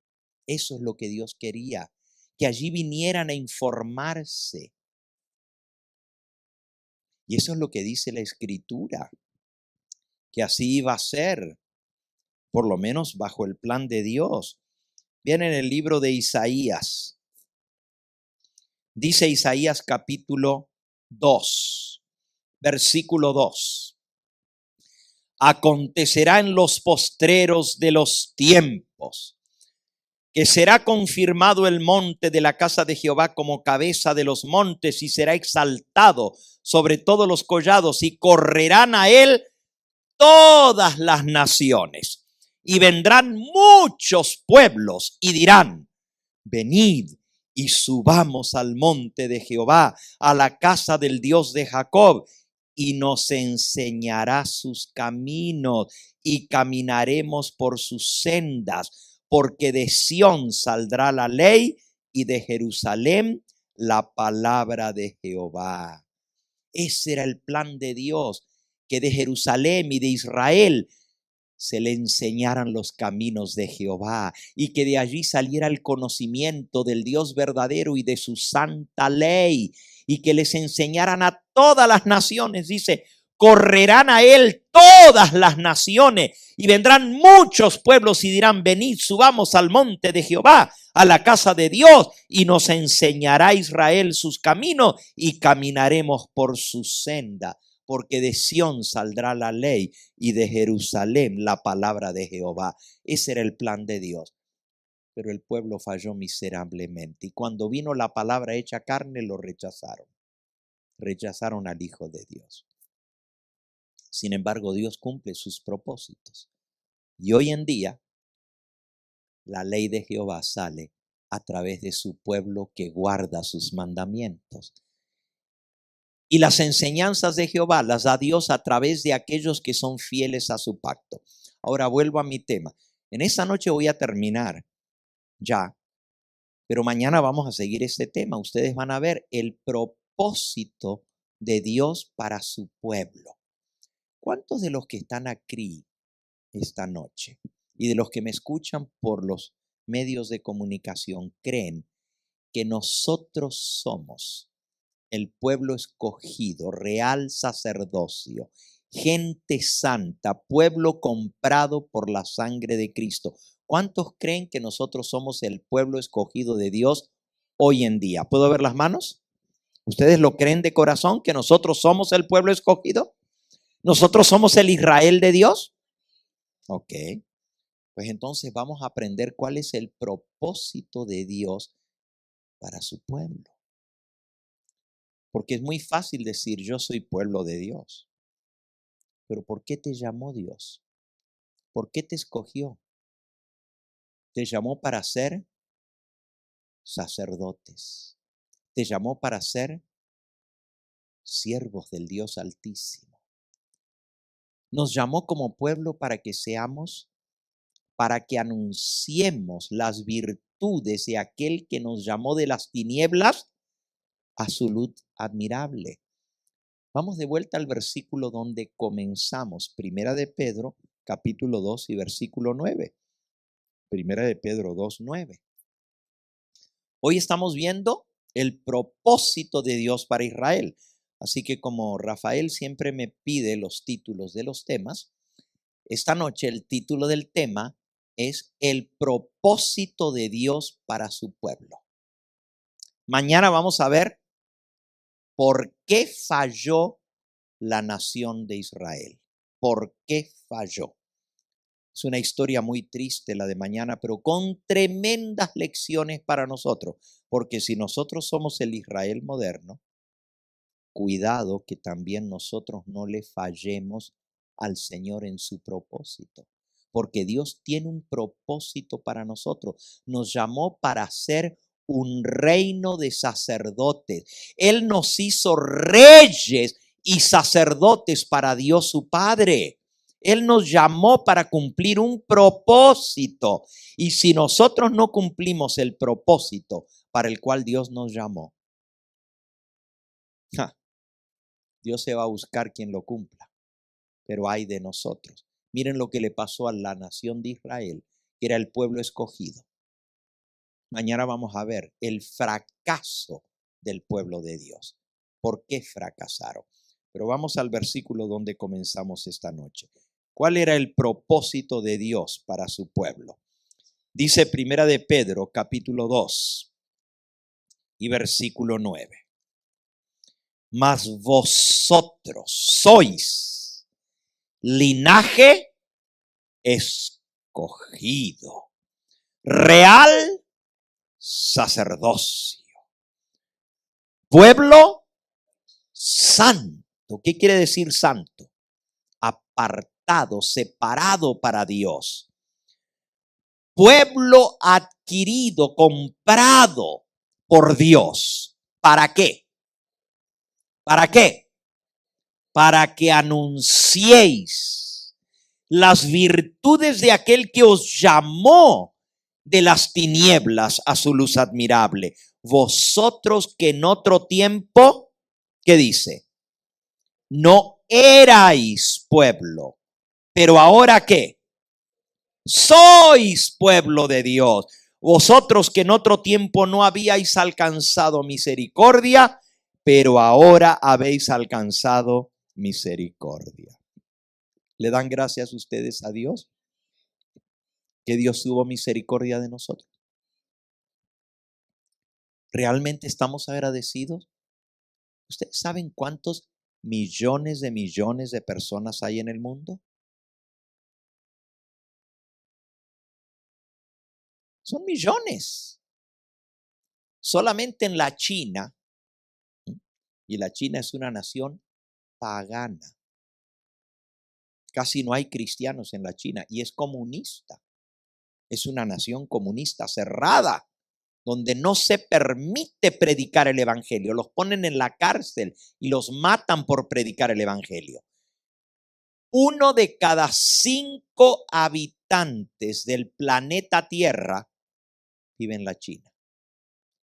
Eso es lo que Dios quería, que allí vinieran a informarse. Y eso es lo que dice la Escritura, que así iba a ser, por lo menos bajo el plan de Dios. Viene en el libro de Isaías. Dice Isaías capítulo 2, versículo 2. Acontecerá en los postreros de los tiempos que será confirmado el monte de la casa de Jehová como cabeza de los montes, y será exaltado sobre todos los collados, y correrán a él todas las naciones. Y vendrán muchos pueblos y dirán, venid y subamos al monte de Jehová, a la casa del Dios de Jacob, y nos enseñará sus caminos, y caminaremos por sus sendas, porque de Sión saldrá la ley, y de Jerusalén la palabra de Jehová. Ese era el plan de Dios, que de Jerusalén y de Israel se le enseñaran los caminos de Jehová, y que de allí saliera el conocimiento del Dios verdadero y de su santa ley, y que les enseñaran a todas las naciones. Dice, correrán a él todas las naciones, y vendrán muchos pueblos y dirán, venid, subamos al monte de Jehová, a la casa de Dios, y nos enseñará Israel sus caminos, y caminaremos por su senda. Porque de Sión saldrá la ley, y de Jerusalén la palabra de Jehová. Ese era el plan de Dios. Pero el pueblo falló miserablemente, y cuando vino la palabra hecha carne, lo rechazaron. Rechazaron al Hijo de Dios. Sin embargo, Dios cumple sus propósitos. Y hoy en día, la ley de Jehová sale a través de su pueblo que guarda sus mandamientos. Y las enseñanzas de Jehová las da Dios a través de aquellos que son fieles a su pacto. Ahora vuelvo a mi tema. En esta noche voy a terminar ya, pero mañana vamos a seguir este tema. Ustedes van a ver el propósito de Dios para su pueblo. ¿Cuántos de los que están aquí esta noche y de los que me escuchan por los medios de comunicación creen que nosotros somos el pueblo escogido, real sacerdocio, gente santa, pueblo comprado por la sangre de Cristo. ¿Cuántos creen que nosotros somos el pueblo escogido de Dios hoy en día? ¿Puedo ver las manos? ¿Ustedes lo creen de corazón que nosotros somos el pueblo escogido? ¿Nosotros somos el Israel de Dios? Ok, pues entonces vamos a aprender cuál es el propósito de Dios para su pueblo. Porque es muy fácil decir, yo soy pueblo de Dios. Pero ¿por qué te llamó Dios? ¿Por qué te escogió? Te llamó para ser sacerdotes. Te llamó para ser siervos del Dios Altísimo. Nos llamó como pueblo para que anunciemos las virtudes de aquel que nos llamó de las tinieblas a su luz admirable. Vamos de vuelta al versículo donde comenzamos, Primera de Pedro, capítulo 2 y versículo 9. Primera de Pedro 2, 9. Hoy estamos viendo el propósito de Dios para Israel. Así que como Rafael siempre me pide los títulos de los temas, esta noche el título del tema es el propósito de Dios para su pueblo. Mañana vamos a ver por qué falló la nación de Israel. ¿Por qué falló? Es una historia muy triste la de mañana, pero con tremendas lecciones para nosotros. Porque si nosotros somos el Israel moderno, cuidado que también nosotros no le fallemos al Señor en su propósito. Porque Dios tiene un propósito para nosotros. Nos llamó para ser un reino de sacerdotes. Él nos hizo reyes y sacerdotes para Dios su Padre. Él nos llamó para cumplir un propósito. Y si nosotros no cumplimos el propósito para el cual Dios nos llamó, Dios se va a buscar quien lo cumpla. Pero ay de nosotros. Miren lo que le pasó a la nación de Israel, que era el pueblo escogido. Mañana vamos a ver el fracaso del pueblo de Dios. ¿Por qué fracasaron? Pero vamos al versículo donde comenzamos esta noche. ¿Cuál era el propósito de Dios para su pueblo? Dice Primera de Pedro, capítulo 2 y versículo 9. Mas vosotros sois linaje escogido, real sacerdocio, pueblo santo. ¿Qué quiere decir santo? Apartado, separado para Dios. Pueblo adquirido, comprado por Dios. ¿Para qué? ¿Para qué? Para que anunciéis las virtudes de aquel que os llamó de las tinieblas a su luz admirable. Vosotros que en otro tiempo, ¿qué dice? No erais pueblo, pero ahora ¿qué? Sois pueblo de Dios. Vosotros que en otro tiempo no habíais alcanzado misericordia, pero ahora habéis alcanzado misericordia. ¿Le dan gracias ustedes a Dios? Que Dios tuvo misericordia de nosotros. ¿Realmente estamos agradecidos? ¿Ustedes saben cuántos millones de personas hay en el mundo? Son millones. Solamente en la China, y la China es una nación pagana. Casi no hay cristianos en la China y es comunista. Es una nación comunista cerrada, donde no se permite predicar el evangelio. Los ponen en la cárcel y los matan por predicar el evangelio. 1 de cada 5 habitantes del planeta Tierra vive en la China.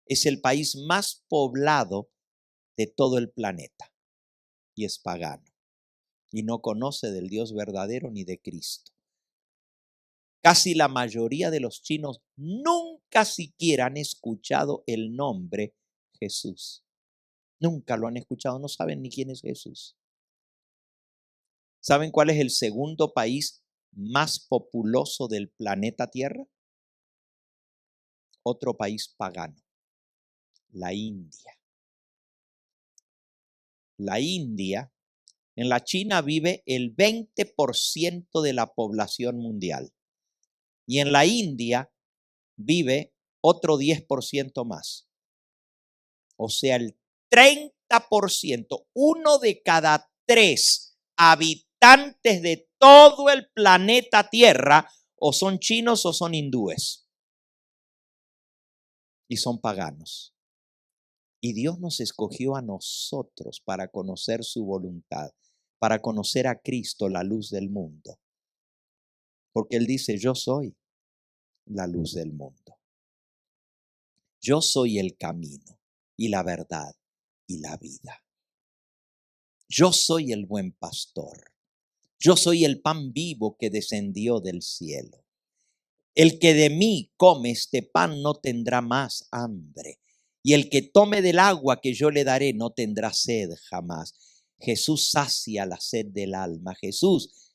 Es el país más poblado de todo el planeta y es pagano y no conoce del Dios verdadero ni de Cristo. Casi la mayoría de los chinos nunca siquiera han escuchado el nombre Jesús. Nunca lo han escuchado, no saben ni quién es Jesús. ¿Saben cuál es el segundo país más populoso del planeta Tierra? Otro país pagano, la India. La India, en la China vive el 20% de la población mundial. Y en la India vive otro 10% más. O sea, el 30%, 1 de cada 3 habitantes de todo el planeta Tierra o son chinos o son hindúes. Y son paganos. Y Dios nos escogió a nosotros para conocer su voluntad, para conocer a Cristo, la luz del mundo. Porque Él dice, yo soy la luz del mundo. Yo soy el camino y la verdad y la vida. Yo soy el buen pastor. Yo soy el pan vivo que descendió del cielo. El que de mí come este pan no tendrá más hambre. Y el que tome del agua que yo le daré no tendrá sed jamás. Jesús sacia la sed del alma. Jesús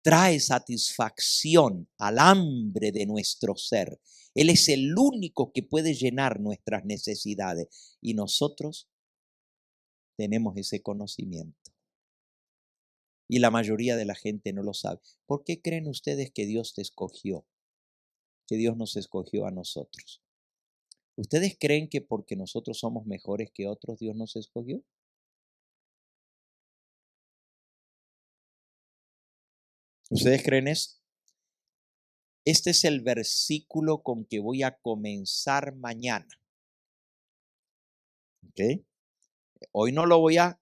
trae satisfacción al hambre de nuestro ser. Él es el único que puede llenar nuestras necesidades. Y nosotros tenemos ese conocimiento. Y la mayoría de la gente no lo sabe. ¿Por qué creen ustedes que Dios te escogió? Que Dios nos escogió a nosotros. ¿Ustedes creen que porque nosotros somos mejores que otros, Dios nos escogió? ¿Ustedes creen eso? Este es el versículo con que voy a comenzar mañana. ¿Ok? Hoy no lo voy a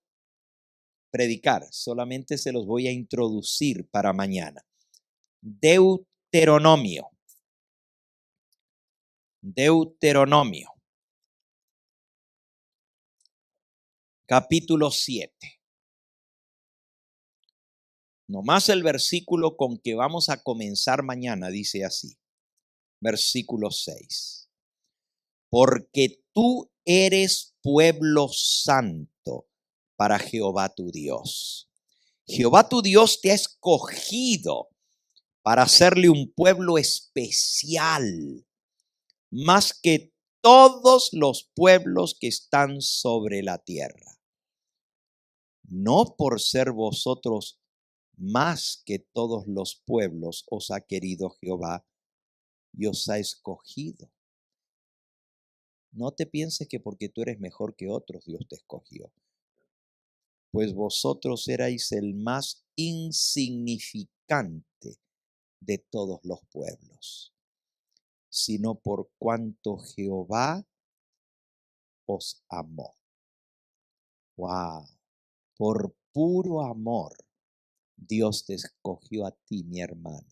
predicar, solamente se los voy a introducir para mañana. Deuteronomio. Deuteronomio. Capítulo 7. Nomás el versículo con que vamos a comenzar mañana dice así. Versículo 6. Porque tú eres pueblo santo para Jehová tu Dios. Jehová tu Dios te ha escogido para hacerle un pueblo especial, más que todos los pueblos que están sobre la tierra. No por ser vosotros más que todos los pueblos os ha querido Jehová y os ha escogido. No te pienses que porque tú eres mejor que otros, Dios te escogió. Pues vosotros erais el más insignificante de todos los pueblos, sino por cuanto Jehová os amó. ¡Wow! Por puro amor, Dios te escogió a ti, mi hermana,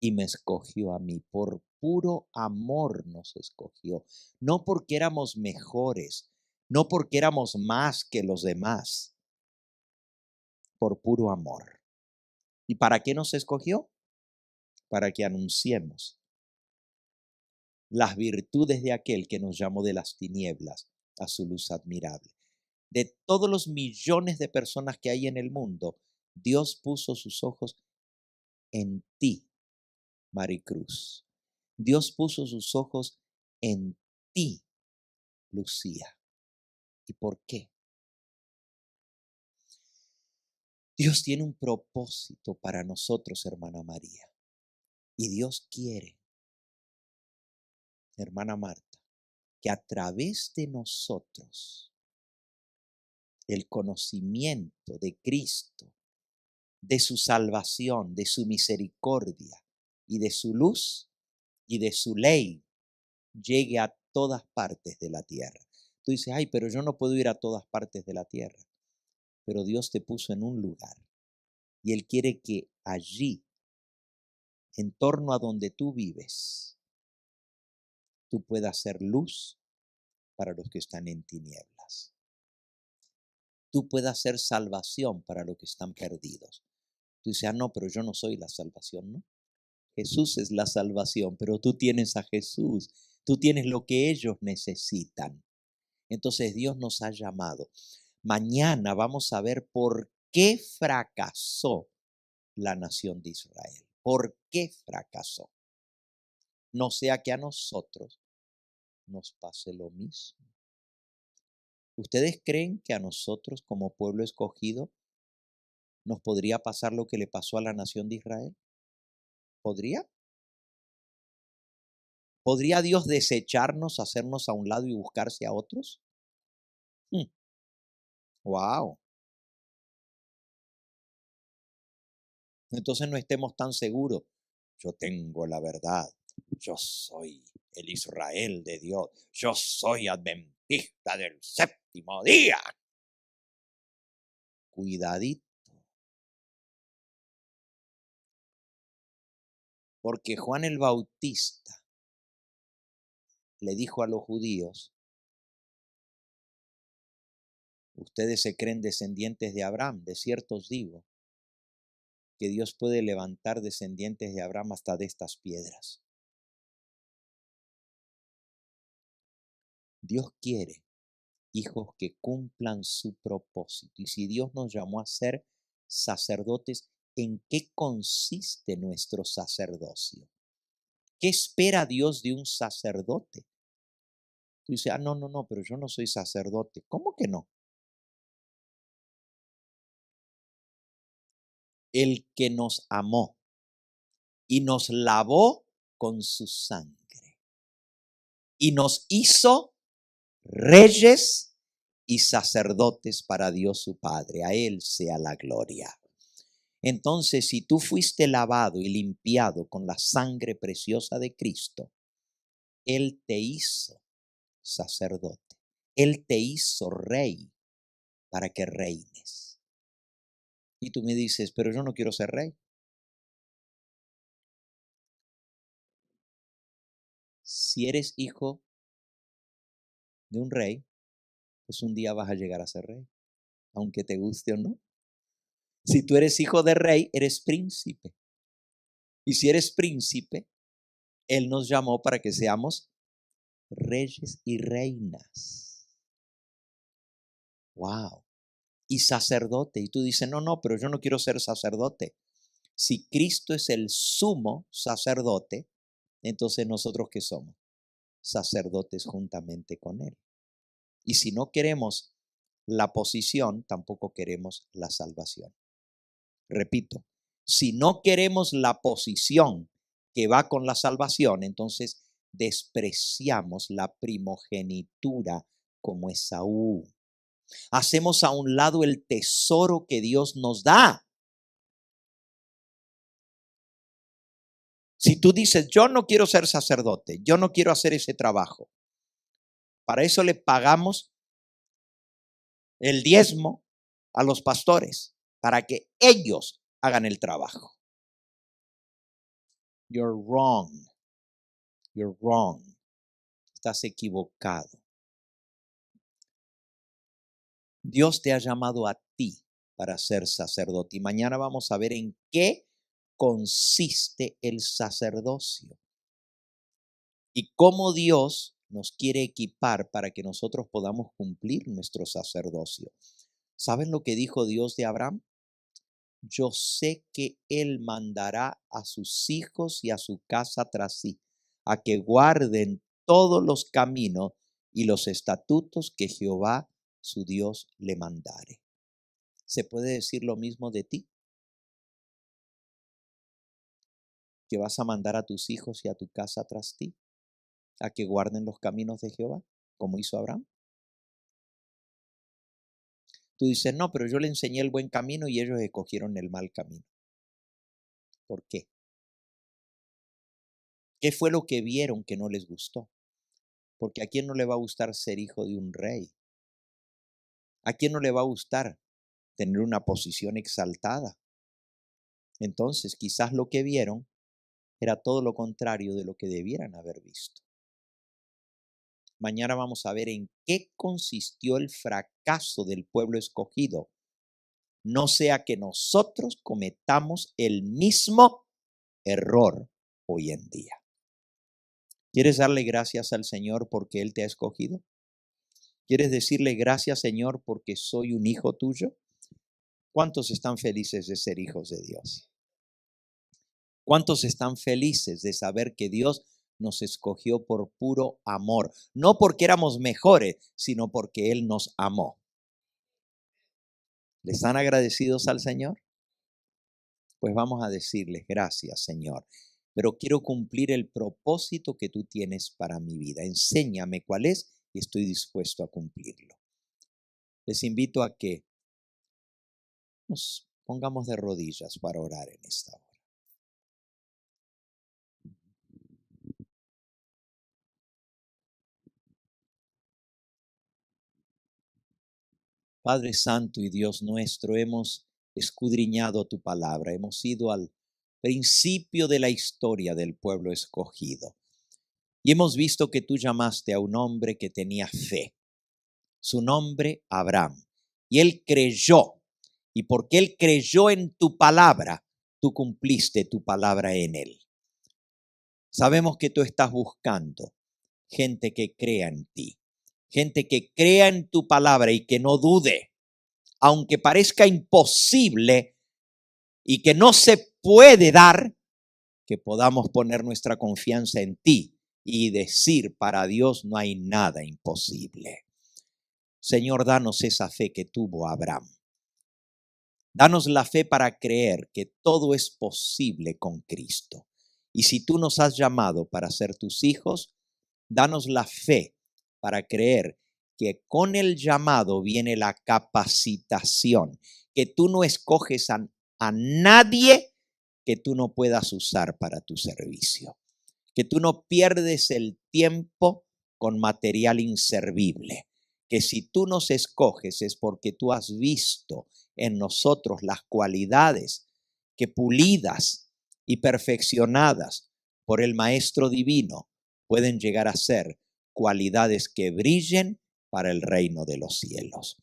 y me escogió a mí. Por puro amor nos escogió. No porque éramos mejores, no porque éramos más que los demás. Por puro amor. ¿Y para qué nos escogió? Para que anunciemos las virtudes de aquel que nos llamó de las tinieblas a su luz admirable. De todos los millones de personas que hay en el mundo, Dios puso sus ojos en ti, Maricruz. Dios puso sus ojos en ti, Lucía. ¿Y por qué? Dios tiene un propósito para nosotros, hermana María. Y Dios quiere, hermana Marta, que a través de nosotros el conocimiento de Cristo, de su salvación, de su misericordia y de su luz y de su ley llegue a todas partes de la tierra. Tú dices, ay, pero yo no puedo ir a todas partes de la tierra. Pero Dios te puso en un lugar y Él quiere que allí, en torno a donde tú vives, tú puedas ser luz para los que están en tinieblas. Tú puedas ser salvación para los que están perdidos. Tú dices, no, pero yo no soy la salvación, ¿no? Jesús es la salvación, pero tú tienes a Jesús, tú tienes lo que ellos necesitan. Entonces Dios nos ha llamado. Mañana vamos a ver por qué fracasó la nación de Israel. ¿Por qué fracasó? No sea que a nosotros nos pase lo mismo. ¿Ustedes creen que a nosotros como pueblo escogido nos podría pasar lo que le pasó a la nación de Israel? ¿Podría? ¿Podría Dios desecharnos, hacernos a un lado y buscarse a otros? Wow. Entonces no estemos tan seguros. Yo tengo la verdad. Yo soy el Israel de Dios. Yo soy adventista del séptimo día. Cuidadito. Porque Juan el Bautista le dijo a los judíos, ustedes se creen descendientes de Abraham, de cierto os digo, que Dios puede levantar descendientes de Abraham hasta de estas piedras. Dios quiere hijos que cumplan su propósito. Y si Dios nos llamó a ser sacerdotes, ¿en qué consiste nuestro sacerdocio? ¿Qué espera Dios de un sacerdote? Tú dices, no, pero yo no soy sacerdote. ¿Cómo que no? El que nos amó y nos lavó con su sangre y nos hizo reyes y sacerdotes para Dios su Padre. A Él sea la gloria. Entonces, si tú fuiste lavado y limpiado con la sangre preciosa de Cristo, Él te hizo sacerdote. Él te hizo rey para que reines. Y tú me dices, pero yo no quiero ser rey. Si eres hijo de un rey, pues un día vas a llegar a ser rey, aunque te guste o no. Si tú eres hijo de rey, eres príncipe. Y si eres príncipe, Él nos llamó para que seamos reyes y reinas. Wow. Y sacerdote. Y tú dices, no, pero yo no quiero ser sacerdote. Si Cristo es el sumo sacerdote, entonces nosotros ¿qué somos? Sacerdotes juntamente con Él. Y si no queremos la posición, tampoco queremos la salvación. Repito, si no queremos la posición que va con la salvación, entonces despreciamos la primogenitura como Esaú. Hacemos a un lado el tesoro que Dios nos da. Si tú dices, yo no quiero ser sacerdote, yo no quiero hacer ese trabajo, para eso le pagamos el diezmo a los pastores, para que ellos hagan el trabajo. You're wrong. You're wrong. Estás equivocado. Dios te ha llamado a ti para ser sacerdote. Y mañana vamos a ver en qué consiste el sacerdocio y cómo Dios nos quiere equipar para que nosotros podamos cumplir nuestro sacerdocio. ¿Saben lo que dijo Dios de Abraham? Yo sé que Él mandará a sus hijos y a su casa tras sí, a que guarden todos los caminos y los estatutos que Jehová su Dios le mandare. ¿Se puede decir lo mismo de ti? ¿Que vas a mandar a tus hijos y a tu casa tras ti, a que guarden los caminos de Jehová, como hizo Abraham? Tú dices, no, pero yo le enseñé el buen camino y ellos escogieron el mal camino. ¿Por qué? ¿Qué fue lo que vieron que no les gustó? Porque ¿a quién no le va a gustar ser hijo de un rey? ¿A quién no le va a gustar tener una posición exaltada? Entonces, quizás lo que vieron era todo lo contrario de lo que debieran haber visto. Mañana vamos a ver en qué consistió el fracaso del pueblo escogido. No sea que nosotros cometamos el mismo error hoy en día. ¿Quieres darle gracias al Señor porque Él te ha escogido? ¿Quieres decirle gracias, Señor, porque soy un hijo tuyo? ¿Cuántos están felices de ser hijos de Dios? ¿Cuántos están felices de saber que Dios nos escogió por puro amor? No porque éramos mejores, sino porque Él nos amó. ¿Le están agradecidos al Señor? Pues vamos a decirles gracias, Señor. Pero quiero cumplir el propósito que tú tienes para mi vida. Enséñame cuál es y estoy dispuesto a cumplirlo. Les invito a que nos pongamos de rodillas para orar en esta hora. Padre Santo y Dios nuestro, hemos escudriñado tu palabra, hemos ido al principio de la historia del pueblo escogido y hemos visto que tú llamaste a un hombre que tenía fe, su nombre Abraham, y él creyó, y porque él creyó en tu palabra, tú cumpliste tu palabra en él. Sabemos que tú estás buscando gente que crea en ti. Gente que crea en tu palabra y que no dude, aunque parezca imposible y que no se puede dar, que podamos poner nuestra confianza en ti y decir, para Dios no hay nada imposible. Señor, danos esa fe que tuvo Abraham. Danos la fe para creer que todo es posible con Cristo. Y si tú nos has llamado para ser tus hijos, danos la fe para creer que con el llamado viene la capacitación, que tú no escoges a nadie que tú no puedas usar para tu servicio, que tú no pierdes el tiempo con material inservible, que si tú nos escoges es porque tú has visto en nosotros las cualidades que pulidas y perfeccionadas por el Maestro Divino pueden llegar a ser cualidades que brillen para el reino de los cielos.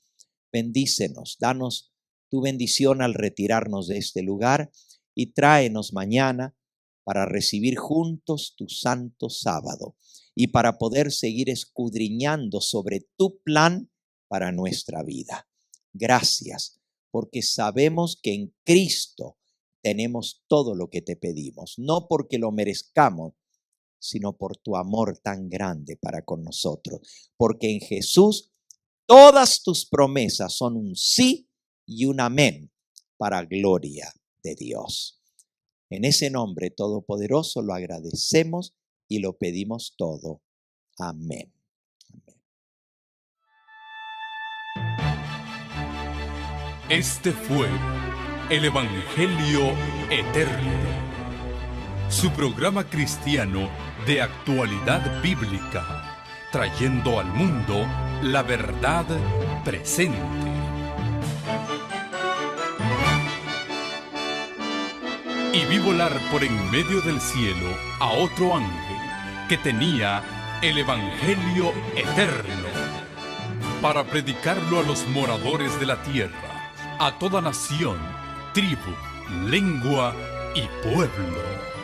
Bendícenos, danos tu bendición al retirarnos de este lugar y tráenos mañana para recibir juntos tu santo sábado y para poder seguir escudriñando sobre tu plan para nuestra vida. Gracias, porque sabemos que en Cristo tenemos todo lo que te pedimos, no porque lo merezcamos, sino por tu amor tan grande para con nosotros. Porque en Jesús todas tus promesas son un sí y un amén para gloria de Dios. En ese nombre todopoderoso lo agradecemos y lo pedimos todo. Amén. Amén. Este fue el Evangelio Eterno, su programa cristiano de actualidad bíblica, trayendo al mundo la verdad presente. Y vi volar por en medio del cielo a otro ángel que tenía el Evangelio Eterno para predicarlo a los moradores de la tierra, a toda nación, tribu, lengua y pueblo.